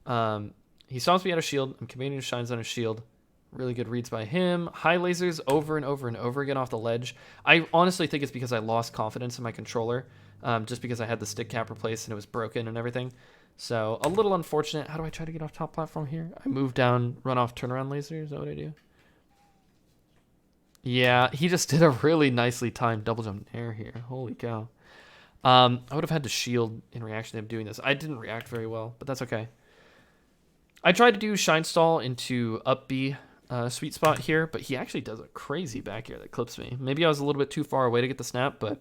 He stomps me out of shield. I'm commanding shines on his shield. Really good reads by him. High lasers over and over and over again off the ledge. I honestly think it's because I lost confidence in my controller, just because I had the stick cap replaced and it was broken and everything. So a little unfortunate. How do I try to get off top platform here? I move down, run off turnaround laser. Is that what I do? Yeah, he just did a really nicely timed double jump air here. Holy cow. I would have had to shield in reaction to him doing this. I didn't react very well, but that's okay. I tried to do shine stall into up B sweet spot here, but he actually does a crazy back air that clips me. Maybe I was a little bit too far away to get the snap, but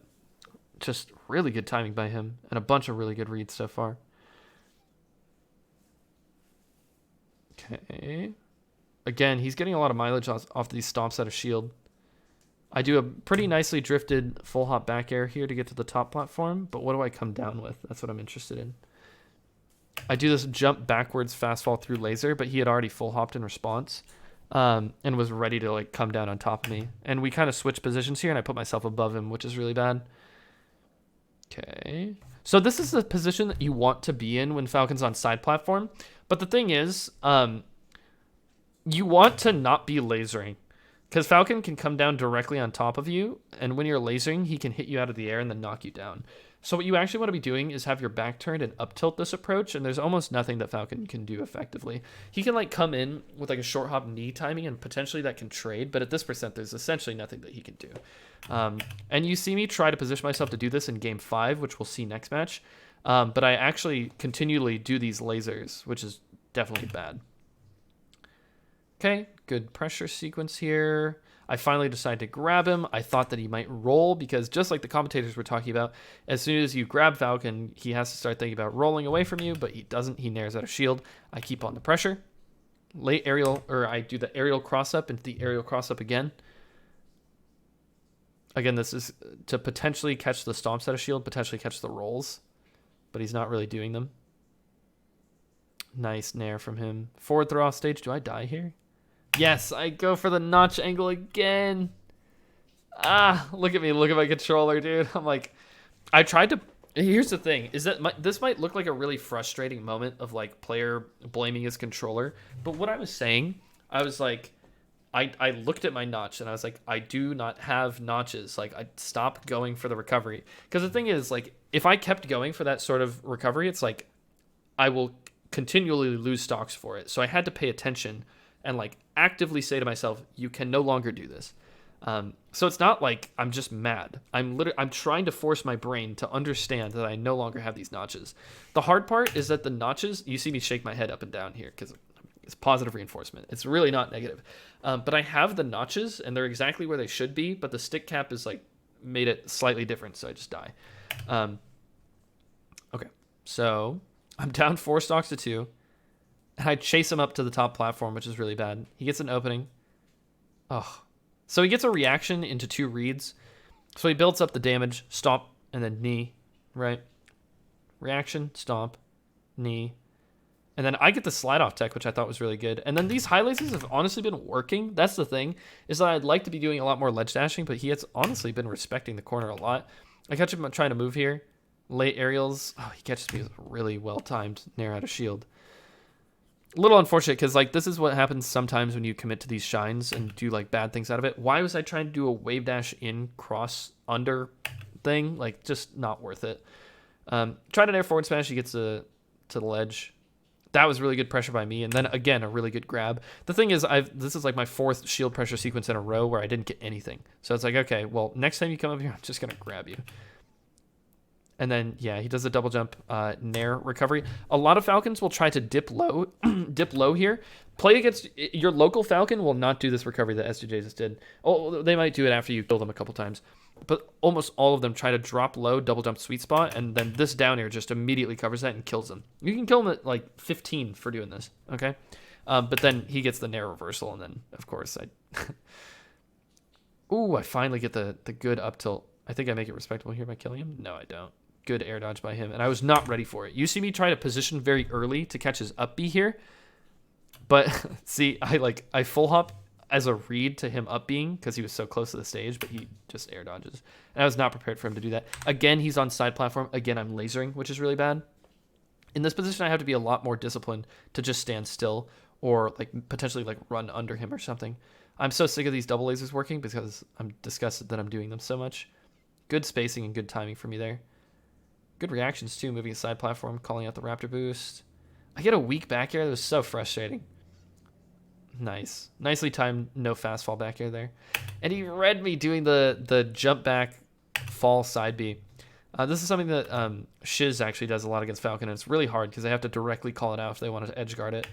just really good timing by him and a bunch of really good reads so far. Okay. Again, he's getting a lot of mileage off these stomps out of shield. I do a pretty nicely drifted full hop back air here to get to the top platform, but what do I come down with? That's what I'm interested in. I do this jump backwards fast fall through laser, but he had already full hopped in response. And was ready to like come down on top of me. And we kind of switched positions here, and I put myself above him, which is really bad. Okay. So this is the position that you want to be in when Falcon's on side platform. But the thing is, you want to not be lasering. Because Falcon can come down directly on top of you, and when you're lasering, he can hit you out of the air and then knock you down. So what you actually want to be doing is have your back turned and up tilt this approach, and there's almost nothing that Falcon can do effectively. He can like come in with like a short hop knee timing, and potentially that can trade, but at this percent, there's essentially nothing that he can do. And you see me try to position myself to do this in game 5, which we'll see next match. But I actually continually do these lasers, which is definitely bad. Okay, good pressure sequence here. I finally decide to grab him. I thought that he might roll because just like the commentators were talking about, as soon as you grab Falcon, he has to start thinking about rolling away from you, but he doesn't. He nairs out of shield. I keep on the pressure. Late aerial, or I do the aerial cross up into the aerial cross up again. Again, this is to potentially catch the stomps out of shield, potentially catch the rolls, but he's not really doing them. Nice nair from him. Forward throw off stage. Do I die here? Yes, I go for the notch angle again. Ah, look at me. Look at my controller, dude. I'm like, I tried to... Here's the thing, is that this might look like a really frustrating moment of like player blaming his controller. But what I was saying, I was like, I looked at my notch and I was like, I do not have notches. Like, I stopped going for the recovery. Because the thing is, like, if I kept going for that sort of recovery, it's like, I will continually lose stocks for it. So I had to pay attention and like actively say to myself, you can no longer do this. So it's not like I'm just mad. I'm trying to force my brain to understand that I no longer have these notches. The hard part is that the notches, you see me shake my head up and down here because it's positive reinforcement. It's really not negative. But I have the notches and they're exactly where they should be, but the stick cap is like made it slightly different, so I just die. Okay, so I'm down 4 stocks to 2. And I chase him up to the top platform, which is really bad. He gets an opening. Oh. So he gets a reaction into 2 reads. So he builds up the damage, stomp, and then knee, right? Reaction, stomp, knee. And then I get the slide off tech, which I thought was really good. And then these high laces have honestly been working. That's the thing, is that I'd like to be doing a lot more ledge dashing, but he has honestly been respecting the corner a lot. I catch him trying to move here. Late aerials. Oh, he catches me with a really well-timed nair out of shield. A little unfortunate because like this is what happens sometimes when you commit to these shines and do like bad things out of it. Why was I trying to do a wave dash in cross under thing? Like just not worth it. Try to nair forward smash. He gets to the ledge. That was really good pressure by me. And then again, a really good grab. The thing is, this is like my 4th shield pressure sequence in a row where I didn't get anything. So it's like, okay, well, next time you come up here, I'm just going to grab you. And then, yeah, he does a double jump nair recovery. A lot of Falcons will try to dip low here. Play against your local Falcon will not do this recovery that S2J just did. Oh, they might do it after you kill them a couple times. But almost all of them try to drop low, double jump sweet spot, and then this down air just immediately covers that and kills them. You can kill them at like 15 for doing this, okay? But then he gets the nair reversal, and then, of course, Ooh, I finally get the good up tilt. I think I make it respectable here by killing him. No, I don't. Good air dodge by him, and I was not ready for it. You see me try to position very early to catch his up B here, but see, I full hop as a read to him up being because he was so close to the stage, but he just air dodges, and I was not prepared for him to do that. Again, he's on side platform. Again, I'm lasering, which is really bad. In this position, I have to be a lot more disciplined to just stand still or like potentially like run under him or something. I'm so sick of these double lasers working because I'm disgusted that I'm doing them so much. Good spacing and good timing for me there. Good reactions too, moving side platform, calling out the Raptor boost. I get a weak back air. That was so frustrating. Nice. Nicely timed, no fast fall back air there. And he read me doing the jump back fall side B. This is something that Shiz actually does a lot against Falcon, and it's really hard because they have to directly call it out if they want to edge guard it.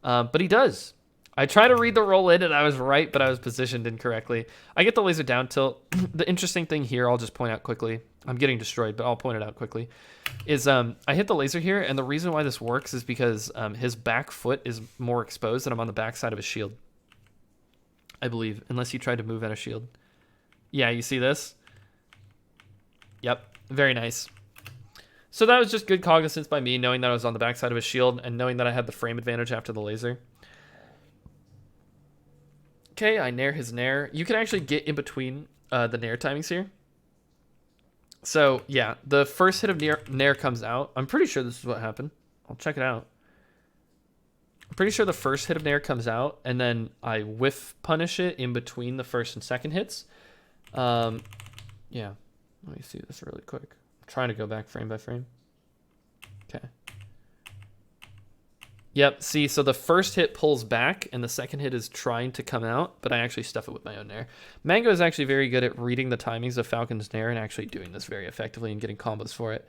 But he does. I try to read the roll in, and I was right, but I was positioned incorrectly. I get the laser down tilt. The interesting thing here, I'll just point out quickly. I'm getting destroyed, but I'll point it out quickly. Is I hit the laser here, and the reason why this works is because his back foot is more exposed, and I'm on the back side of his shield. I believe, unless he tried to move out of shield. Yeah, you see this? Yep, very nice. So that was just good cognizance by me, knowing that I was on the back side of his shield, and knowing that I had the frame advantage after the laser. Okay, I nair his nair. You can actually get in between the nair timings here. So, yeah, the first hit of nair comes out. I'm pretty sure this is what happened. I'll check it out. I'm pretty sure the first hit of nair comes out, and then I whiff punish it in between the first and second hits. Yeah, let me see this really quick. I'm trying to go back frame by frame. Okay. Yep, see, so the first hit pulls back, and the second hit is trying to come out, but I actually stuff it with my own nair. Mango is actually very good at reading the timings of Falcon's nair and actually doing this very effectively and getting combos for it.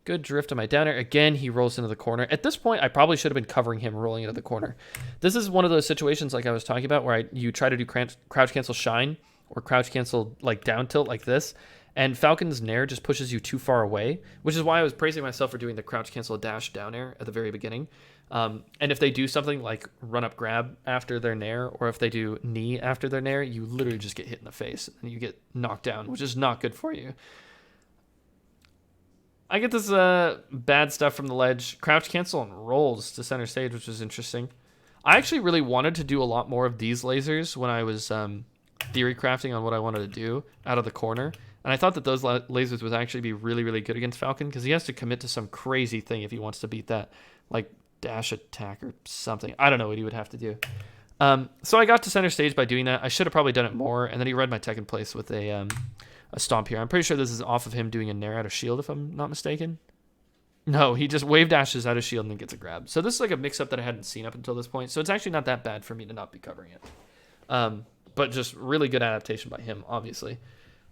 Good drift on my down air. Again, he rolls into the corner. At this point, I probably should have been covering him rolling into the corner. This is one of those situations like I was talking about where you try to do crouch cancel shine or crouch cancel like down tilt like this, And Falcon's Nair just pushes you too far away, which is why I was praising myself for doing the crouch cancel dash down air at the very beginning. And if they do something like run up grab after their Nair, or if they do knee after their Nair, you literally just get hit in the face and you get knocked down, which is not good for you. I get this bad stuff from the ledge. Crouch cancel and rolls to center stage, which is interesting. I actually really wanted to do a lot more of these lasers when I was theory crafting on what I wanted to do out of the corner. And I thought that those lasers would actually be really, really good against Falcon, because he has to commit to some crazy thing if he wants to beat that, like dash attack or something. I don't know what he would have to do. So I got to center stage by doing that. I should have probably done it more. And then he read my tech in place with a stomp here. I'm pretty sure this is off of him doing a Nair out of shield, if I'm not mistaken. No, he just wave dashes out of shield and then gets a grab. So this is like a mix-up that I hadn't seen up until this point. So it's actually not that bad for me to not be covering it. But just really good adaptation by him, obviously.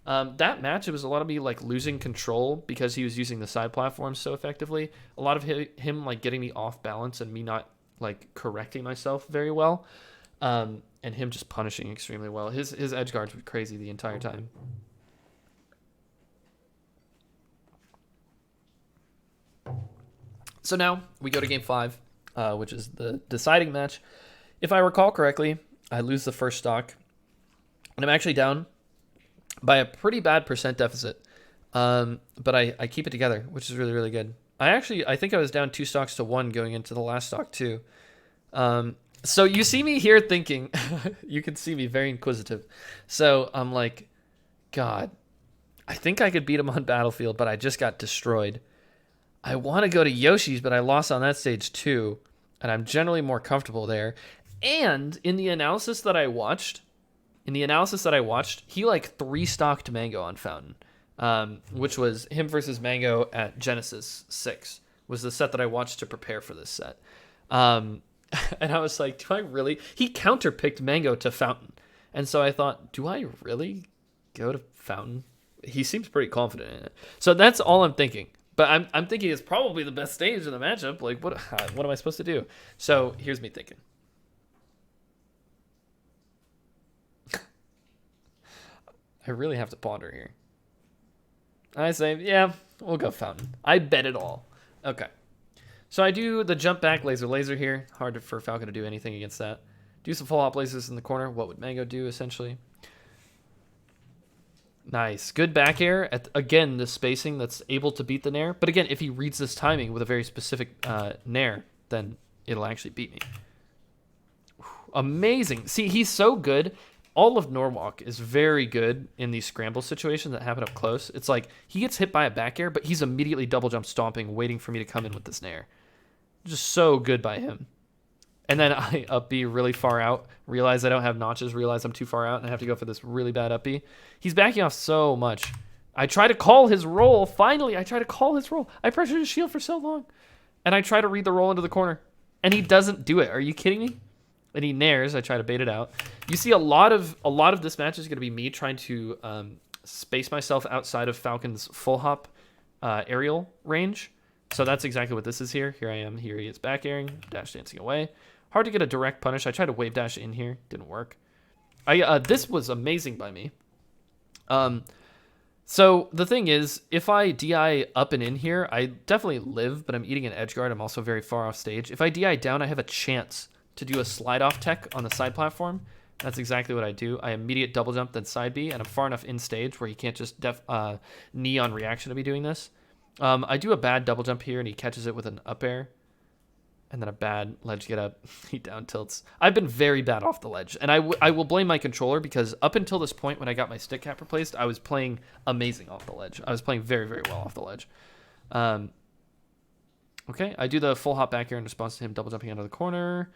That match, it was a lot of me like losing control because he was using the side platforms so effectively. A lot of him like getting me off balance and me not like correcting myself very well. And him just punishing extremely well. His edge guards were crazy the entire time. So now we go to game 5, which is the deciding match. If I recall correctly, I lose the first stock, and I'm actually down by a pretty bad percent deficit. But I keep it together, which is really, really good. I think I was down 2 stocks to 1 going into the last stock too. So you see me here thinking, you can see me very inquisitive. So I'm like, God, I think I could beat him on Battlefield, but I just got destroyed. I want to go to Yoshi's, but I lost on that stage too, and I'm generally more comfortable there. And in the analysis that I watched, he like 3-stocked Mango on Fountain, which was him versus Mango at Genesis 6, was the set that I watched to prepare for this set. And I was like, do I really? He counterpicked Mango to Fountain. And so I thought, do I really go to Fountain? He seems pretty confident in it. So that's all I'm thinking. But I'm thinking it's probably the best stage in the matchup. Like, what am I supposed to do? So here's me thinking. I really have to ponder here. I say, yeah, we'll go Fountain. I bet it all. Okay. So I do the jump back laser here. Hard for Falcon to do anything against that. Do some full hop lasers in the corner. What would Mango do, essentially? Nice. Good back air. Again, the spacing that's able to beat the Nair. But again, if he reads this timing with a very specific Nair, then it'll actually beat me. Amazing. See, he's so good. All of Norwalk is very good in these scramble situations that happen up close. It's like he gets hit by a back air, but he's immediately double jump stomping, waiting for me to come in with this Nair. Just so good by him. And then I up B really far out, realize I don't have notches, realize I'm too far out, and I have to go for this really bad up B. He's backing off so much. I try to call his roll. Finally, I try to call his roll. I pressured his shield for so long. And I try to read the roll into the corner. And he doesn't do it. Are you kidding me? And he nairs. I try to bait it out. You see a lot of this match is going to be me trying to space myself outside of Falcon's full hop aerial range. So that's exactly what this is here. Here I am. Here he is back airing, dash dancing away. Hard to get a direct punish. I tried to wave dash in here. Didn't work. This was amazing by me. So the thing is, if I DI up and in here, I definitely live, but I'm eating an edge guard. I'm also very far off stage. If I DI down, I have a chance to do a slide off tech on the side platform. That's exactly what I do. I immediate double jump, then side B, and I'm far enough in stage where he can't just knee on reaction to be doing this. I do a bad double jump here, and he catches it with an up air. And then a bad ledge get up. He down tilts. I've been very bad off the ledge. And I will blame my controller, because up until this point when I got my stick cap replaced, I was playing amazing off the ledge. I was playing very, very well off the ledge. Okay, I do the full hop back here in response to him double jumping out of the corner.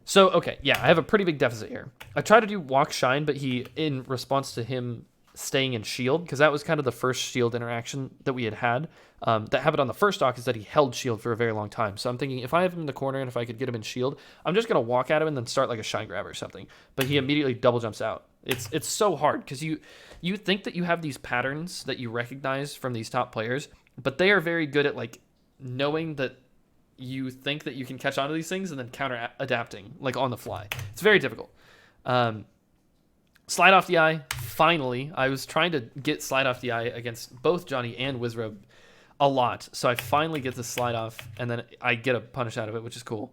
So, okay, yeah, I have a pretty big deficit here. I try to do walk shine, but in response to him staying in shield, because that was kind of the first shield interaction that we had. That happened on the first stock is that he held shield for a very long time. So I'm thinking if I have him in the corner and if I could get him in shield, I'm just going to walk at him and then start like a shine grab or something. But he immediately double jumps out. It's so hard because you think that you have these patterns that you recognize from these top players, but they are very good at like knowing that you think that you can catch on to these things and then counter adapting like on the fly. It's very difficult. Slide off the eye, finally, I was trying to get slide off the eye against both Johnny and Wizrobe a lot. So I finally get the slide off, and then I get a punish out of it, which is cool.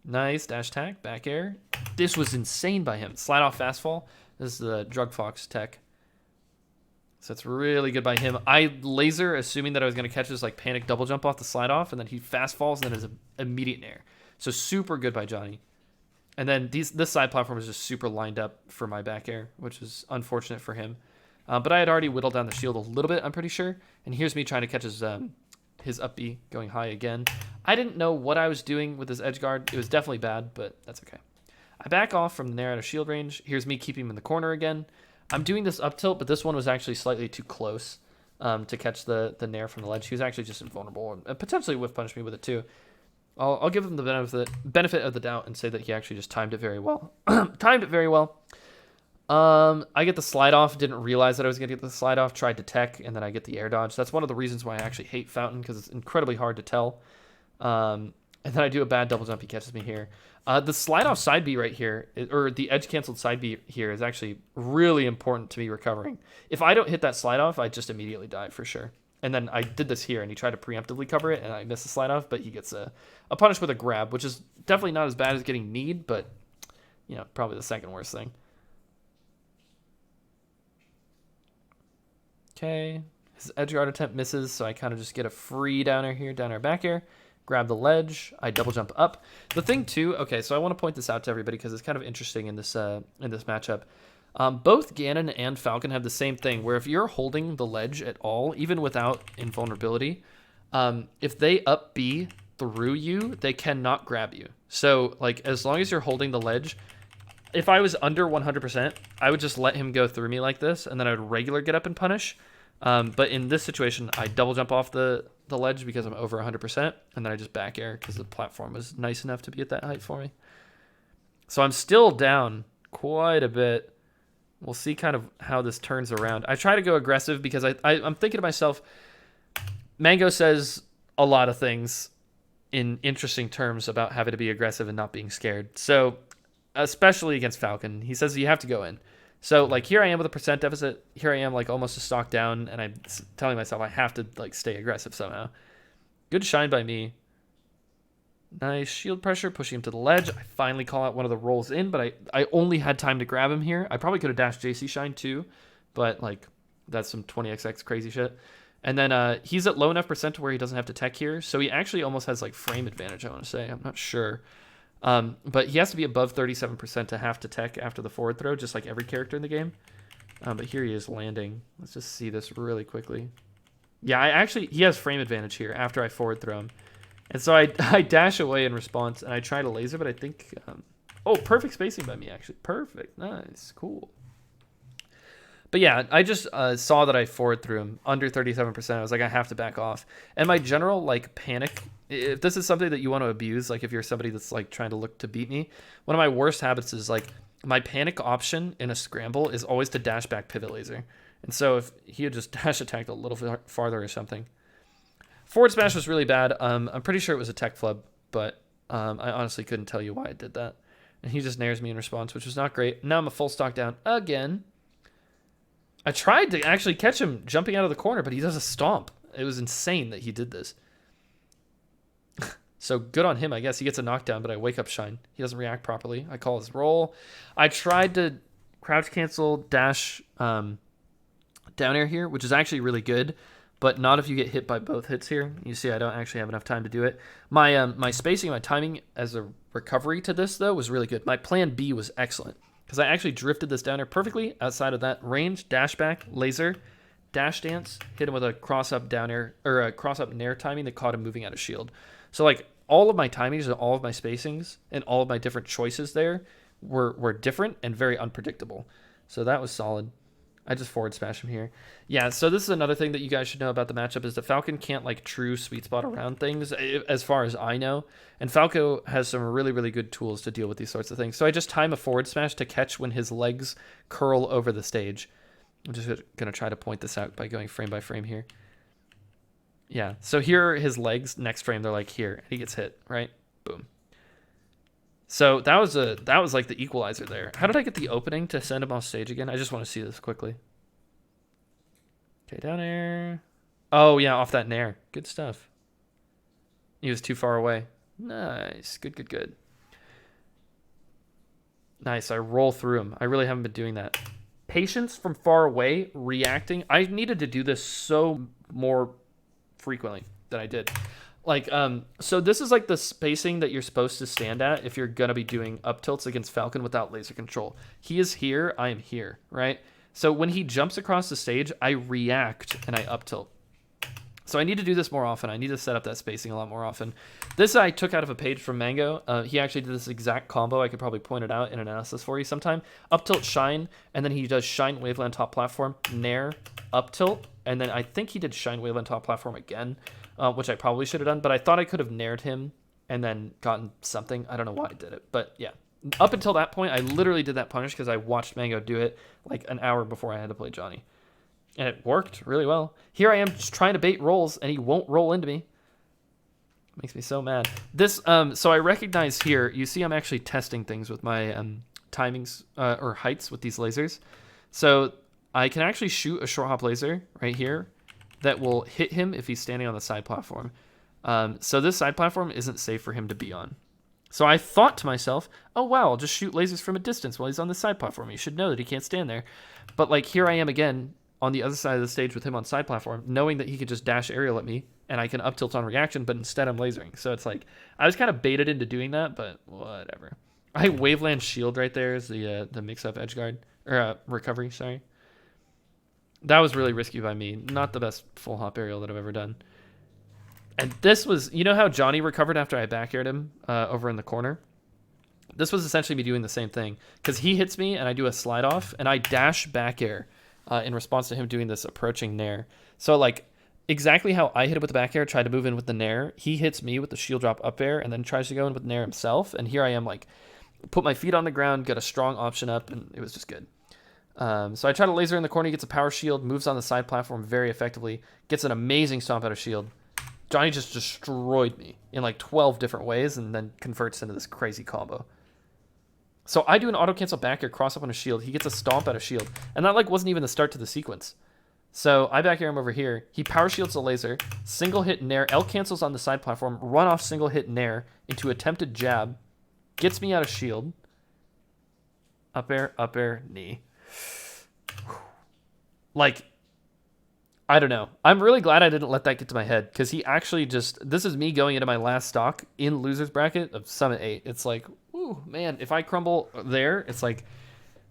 Nice dash attack, back air. This was insane by him. Slide off fast fall. This is the Drug Fox tech. So it's really good by him. I laser, assuming that I was going to catch this like panic double jump off the slide off, and then he fast falls, and then is an immediate nair. So super good by Johnny. And then this side platform is just super lined up for my back air, which is unfortunate for him. But I had already whittled down the shield a little bit, I'm pretty sure. And here's me trying to catch his up B going high again. I didn't know what I was doing with his edge guard. It was definitely bad, but that's okay. I back off from the nair out of shield range. Here's me keeping him in the corner again. I'm doing this up tilt, but this one was actually slightly too close to catch the nair from the ledge. He was actually just invulnerable and potentially whiff punished me with it too. I'll give him the benefit of the doubt and say that he actually just timed it very well. Timed it very well. I get the slide off. Didn't realize that I was going to get the slide off. Tried to tech, and then I get the air dodge. That's one of the reasons why I actually hate Fountain, because it's incredibly hard to tell. And then I do a bad double jump. He catches me here. The slide off side B right here, or the edge canceled side B here, is actually really important to me recovering. If I don't hit that slide off, I just immediately die for sure. And then I did this here, and he tried to preemptively cover it, and I missed the slide off, but he gets a punish with a grab, which is definitely not as bad as getting kneed, but, you know, probably the second worst thing. Okay, his edge guard attempt misses, so I kind of just get a free downer here, downer back air, grab the ledge, I double jump up. The thing too, okay, so I want to point this out to everybody because it's kind of interesting in this matchup. Both Ganon and Falcon have the same thing, where if you're holding the ledge at all, even without invulnerability, if they up B through you, they cannot grab you. So, like, as long as you're holding the ledge, if I was under 100%, I would just let him go through me like this, and then I would regular get up and punish. But in this situation, I double jump off the ledge because I'm over 100%, and then I just back air because the platform was nice enough to be at that height for me. So I'm still down quite a bit. We'll see kind of how this turns around. I try to go aggressive because I'm thinking to myself, Mango says a lot of things in interesting terms about having to be aggressive and not being scared. So, especially against Falcon, he says you have to go in. So, like, here I am with a percent deficit. Here I am, like, almost a stock down, and I'm telling myself I have to, like, stay aggressive somehow. Good shine by me. Nice shield pressure, pushing him to the ledge. I finally call out one of the rolls in, but I only had time to grab him here. I probably could have dashed JC shine too, but, like, that's some 20xx crazy shit. And then he's at low enough percent to where he doesn't have to tech here, so he actually almost has, like, frame advantage, I want to say. I'm not sure. But he has to be above 37% to have to tech after the forward throw, just like every character in the game. But here he is landing. Let's just see this really quickly. Yeah, he has frame advantage here after I forward throw him. And so I dash away in response, and I try to laser, but I think... oh, perfect spacing by me, actually. Perfect. Nice. Cool. But yeah, I just saw that I forward threw him under 37%. I was like, I have to back off. And my general, like, panic... If this is something that you want to abuse, like if you're somebody that's like trying to look to beat me, one of my worst habits is like my panic option in a scramble is always to dash back pivot laser. And so if he had just dash attacked a little farther or something. Forward smash was really bad. I'm pretty sure it was a tech flub, but I honestly couldn't tell you why I did that. And he just nairs me in response, which was not great. Now I'm a full stock down again. I tried to actually catch him jumping out of the corner, but he does a stomp. It was insane that he did this. So good on him, I guess. He gets a knockdown, but I wake up shine. He doesn't react properly. I call his roll. I tried to crouch cancel dash down air here, which is actually really good, but not if you get hit by both hits here. You see I don't actually have enough time to do it. My spacing, my timing as a recovery to this, though, was really good. My plan B was excellent because I actually drifted this down air perfectly outside of that range, dash back, laser, dash dance, hit him with a cross-up down air, or a cross-up nair timing that caught him moving out of shield. So, like, all of my timings and all of my spacings and all of my different choices there were different and very unpredictable. So that was solid. I just forward smash him here. Yeah, so this is another thing that you guys should know about the matchup is that Falcon can't, like, true sweet spot around things, as far as I know. And Falco has some really, really good tools to deal with these sorts of things. So I just time a forward smash to catch when his legs curl over the stage. I'm just going to try to point this out by going frame by frame here. Yeah, so here are his legs. Next frame, they're like here. And he gets hit, right? Boom. So that was like the equalizer there. How did I get the opening to send him off stage again? I just want to see this quickly. Okay, down air. Oh yeah, off that nair. Good stuff. He was too far away. Nice. Good, good, good. Nice. I roll through him. I really haven't been doing that. Patience from far away, reacting. I needed to do this so more frequently than I did. Like, so this is like the spacing that you're supposed to stand at if you're going to be doing up tilts against Falcon without laser control. He is here, I am here, right? So when he jumps across the stage, I react and I up tilt. So I need to do this more often. I need to set up that spacing a lot more often. This I took out of a page from Mango. He actually did this exact combo. I could probably point it out in analysis for you sometime. Up tilt, shine, and then he does shine, waveland, top platform, nair, up tilt, and then I think he did shine, waveland, top platform again, which I probably should have done, but I thought I could have naired him and then gotten something. I don't know why I did it, but yeah. Up until that point, I literally did that punish because I watched Mango do it like an hour before I had to play Johnny. And it worked really well. Here I am just trying to bait rolls, and he won't roll into me. Makes me so mad. This, so I recognize here, you see I'm actually testing things with my timings or heights with these lasers. So I can actually shoot a short hop laser right here that will hit him if he's standing on the side platform. So this side platform isn't safe for him to be on. So I thought to myself, oh wow, I'll just shoot lasers from a distance while he's on the side platform. He should know that he can't stand there. But like here I am again, on the other side of the stage with him on side platform, knowing that he could just dash aerial at me and I can up tilt on reaction, but instead I'm lasering. So it's like, I was kind of baited into doing that, but whatever. I waveland shield right there is the mix up edge guard, or recovery, sorry. That was really risky by me. Not the best full hop aerial that I've ever done. And this was, you know how Johnny recovered after I back aired him over in the corner? This was essentially me doing the same thing because he hits me and I do a slide off and I dash back air. In response to him doing this approaching nair. So like exactly how I hit it with the back air, tried to move in with the nair, he hits me with the shield drop up air and then tries to go in with the nair himself. And here I am like, put my feet on the ground, get a strong option up, and it was just good. So I try to laser in the corner, he gets a power shield, moves on the side platform very effectively, gets an amazing stomp out of shield. Johnny just destroyed me in like 12 different ways and then converts into this crazy combo. So I do an auto cancel back air, cross up on a shield. He gets a stomp out of shield. And that like wasn't even the start to the sequence. So I back air him over here. He power shields the laser, single hit nair, L cancels on the side platform, run off single hit nair into attempted jab, gets me out of shield. Up air, knee. Like, I don't know. I'm really glad I didn't let that get to my head because he actually just, this is me going into my last stock in loser's bracket of Summit 8. It's like, ooh, man, if I crumble there, it's like,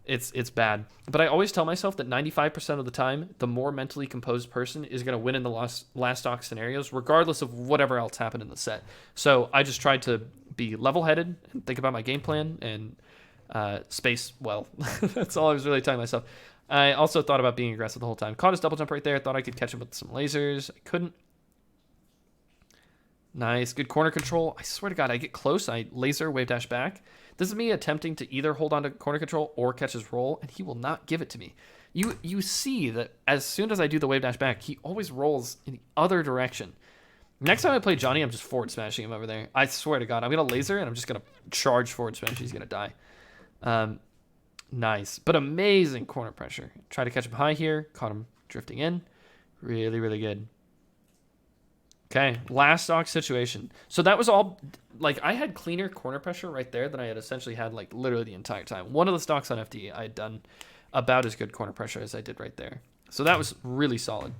it's bad. But I always tell myself that 95% of the time, the more mentally composed person is going to win in the last stock scenarios, regardless of whatever else happened in the set. So I just tried to be level-headed and think about my game plan and space well. That's all I was really telling myself. I also thought about being aggressive the whole time. Caught his double jump right there. Thought I could catch him with some lasers. I couldn't. Nice. Good corner control. I swear to God, I get close. I laser, wave dash back. This is me attempting to either hold on to corner control or catch his roll, and he will not give it to me. You see that as soon as I do the wave dash back, he always rolls in the other direction. Next time I play Johnny, I'm just forward smashing him over there. I swear to God, I'm going to laser, and I'm just going to charge forward smash. He's going to die. Nice, but amazing corner pressure. Try to catch him high here. Caught him drifting in. Really, really good. Okay, last stock situation. So that was all, like, I had cleaner corner pressure right there than I had essentially had, like, literally the entire time. One of the stocks on FD, I had done about as good corner pressure as I did right there. So that was really solid.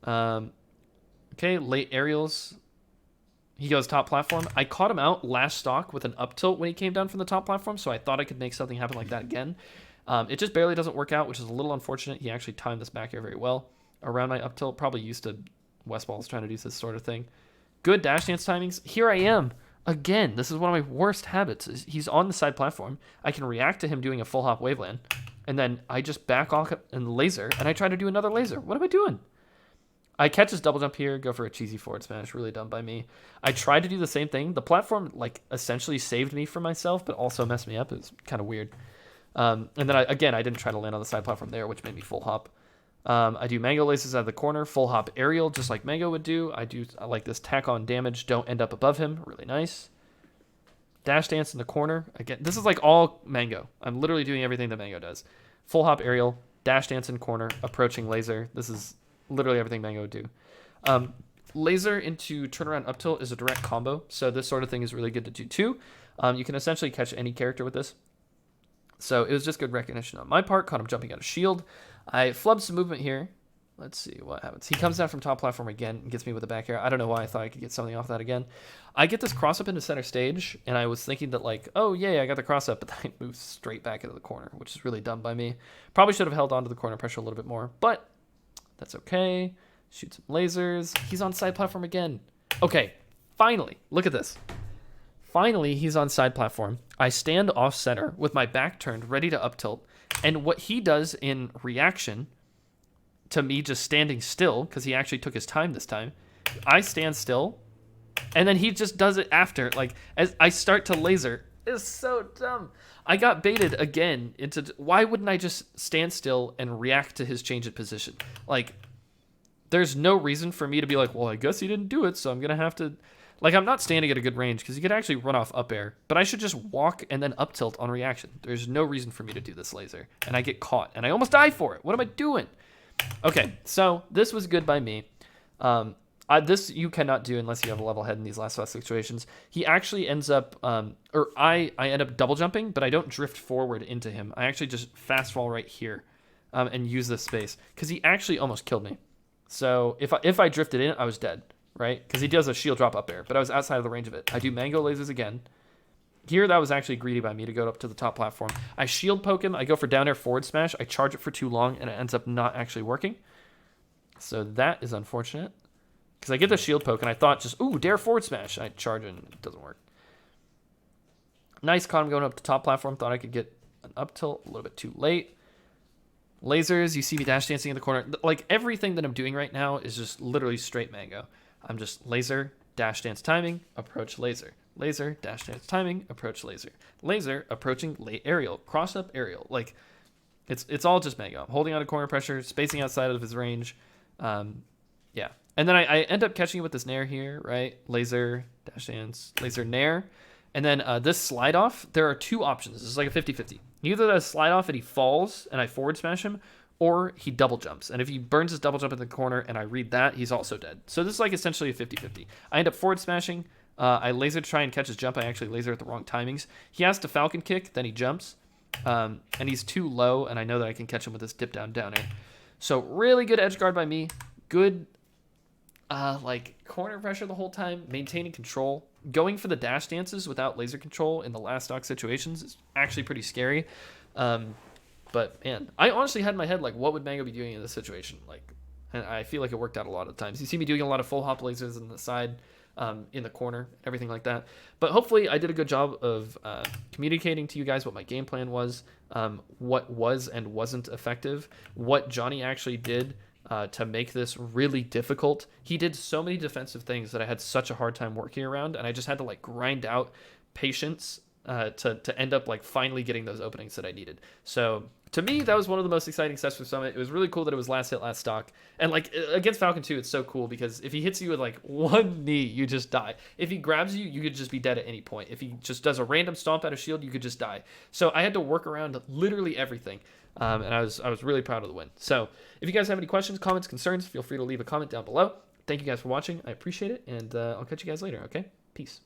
Okay, late aerials. He goes top platform. I caught him out last stock with an up tilt when he came down from the top platform, so I thought I could make something happen like that again. It just barely doesn't work out, which is a little unfortunate. He actually timed this back air very well around my up tilt. Probably used to Westball's trying to do this sort of thing. Good dash dance timings. Here I am. Again, this is one of my worst habits. He's on the side platform. I can react to him doing a full hop waveland, and then I just back off and laser, and I try to do another laser. What am I doing? I catch his double jump here, go for a cheesy forward smash. Really dumb by me. I tried to do the same thing. The platform, like, essentially saved me from myself, but also messed me up. It was kind of weird. And then, I didn't try to land on the side platform there, which made me full hop. I do Mango laces out of the corner, full hop aerial, just like Mango would do. I like this tack on damage, don't end up above him. Really nice. Dash dance in the corner. Again, this is like all Mango. I'm literally doing everything that Mango does. Full hop aerial, dash dance in corner, approaching laser. This is literally everything Mango would do. Laser into turnaround up tilt is a direct combo, so this sort of thing is really good to do too. You can essentially catch any character with this. So it was just good recognition on my part. Caught him jumping out of shield. I flubbed some movement here. Let's see what happens. He comes down from top platform again and gets me with a back air. I don't know why I thought I could get something off that again. I get this cross up into center stage, and I was thinking that like, oh yeah, I got the cross up, but then I moved straight back into the corner, which is really dumb by me. Probably should have held on to the corner pressure a little bit more, but that's okay. Shoot some lasers. He's on side platform again. Okay, finally, look at this. Finally, he's on side platform. I stand off center with my back turned, ready to up tilt, and what he does in reaction to me just standing still, because he actually took his time this time, I stand still, and then he just does it after. Like, as I start to laser. It's so dumb. I got baited again into... Why wouldn't I just stand still and react to his change of position? Like, there's no reason for me to be like, well, I guess he didn't do it, so I'm going to have to... Like, I'm not standing at a good range, because he could actually run off up air, but I should just walk and then up tilt on reaction. There's no reason for me to do this laser, and I get caught, and I almost die for it. What am I doing? Okay, so this was good by me. This you cannot do unless you have a level head in these last situations. He actually ends up, I end up double jumping, but I don't drift forward into him. I actually just fast fall right here and use this space, because he actually almost killed me. So if I drifted in, I was dead, right? Because he does a shield drop up air, but I was outside of the range of it. I do mango lasers again. Here, that was actually greedy by me to go up to the top platform. I shield poke him. I go for down air forward smash. I charge it for too long, and it ends up not actually working. So that is unfortunate. Because I get the shield poke, and I thought just, ooh, dare forward smash. I charge it, and it doesn't work. Nice, caught him going up to top platform. Thought I could get an up tilt a little bit too late. Lasers, you see me dash dancing in the corner. Like, everything that I'm doing right now is just literally straight mango. I'm just laser, dash dance timing, approach laser. Laser, dash dance timing, approach laser. Laser, approaching late aerial, cross up aerial. Like, it's all just mango. I'm holding on to corner pressure, spacing outside of his range. Yeah. And then I end up catching it with this nair here, right? Laser, dash dance, laser, nair. And then this slide off, there are two options. This is like a 50-50. He either does slide off and he falls and I forward smash him, or he double jumps. And if he burns his double jump in the corner and I read that, he's also dead. So this is like essentially a 50-50. I end up forward smashing. I laser to try and catch his jump. I actually laser at the wrong timings. He has to falcon kick, then he jumps. And he's too low, and I know that I can catch him with this dip down air. So really good edge guard by me. Good like corner pressure the whole time, maintaining control. Going for the dash dances without laser control in the last stock situations is actually pretty scary. But man, I honestly had in my head, like, what would Mango be doing in this situation? Like, and I feel like it worked out a lot of times. You see me doing a lot of full hop lasers on the side, in the corner, everything like that. But hopefully I did a good job of communicating to you guys what my game plan was, what was and wasn't effective, what Johnny actually did to make this really difficult. He did so many defensive things that I had such a hard time working around, and I just had to like grind out patience to end up like finally getting those openings that I needed. So to me, that was one of the most exciting sets for Summit. It was really cool that it was last hit, last stock. And like against Falcon 2, it's so cool because if he hits you with like one knee, you just die. If he grabs you, you could just be dead at any point. If he just does a random stomp out of shield, you could just die. So I had to work around literally everything. And I was really proud of the win. So if you guys have any questions, comments, concerns, feel free to leave a comment down below. Thank you guys for watching. I appreciate it. And I'll catch you guys later. Okay? Peace.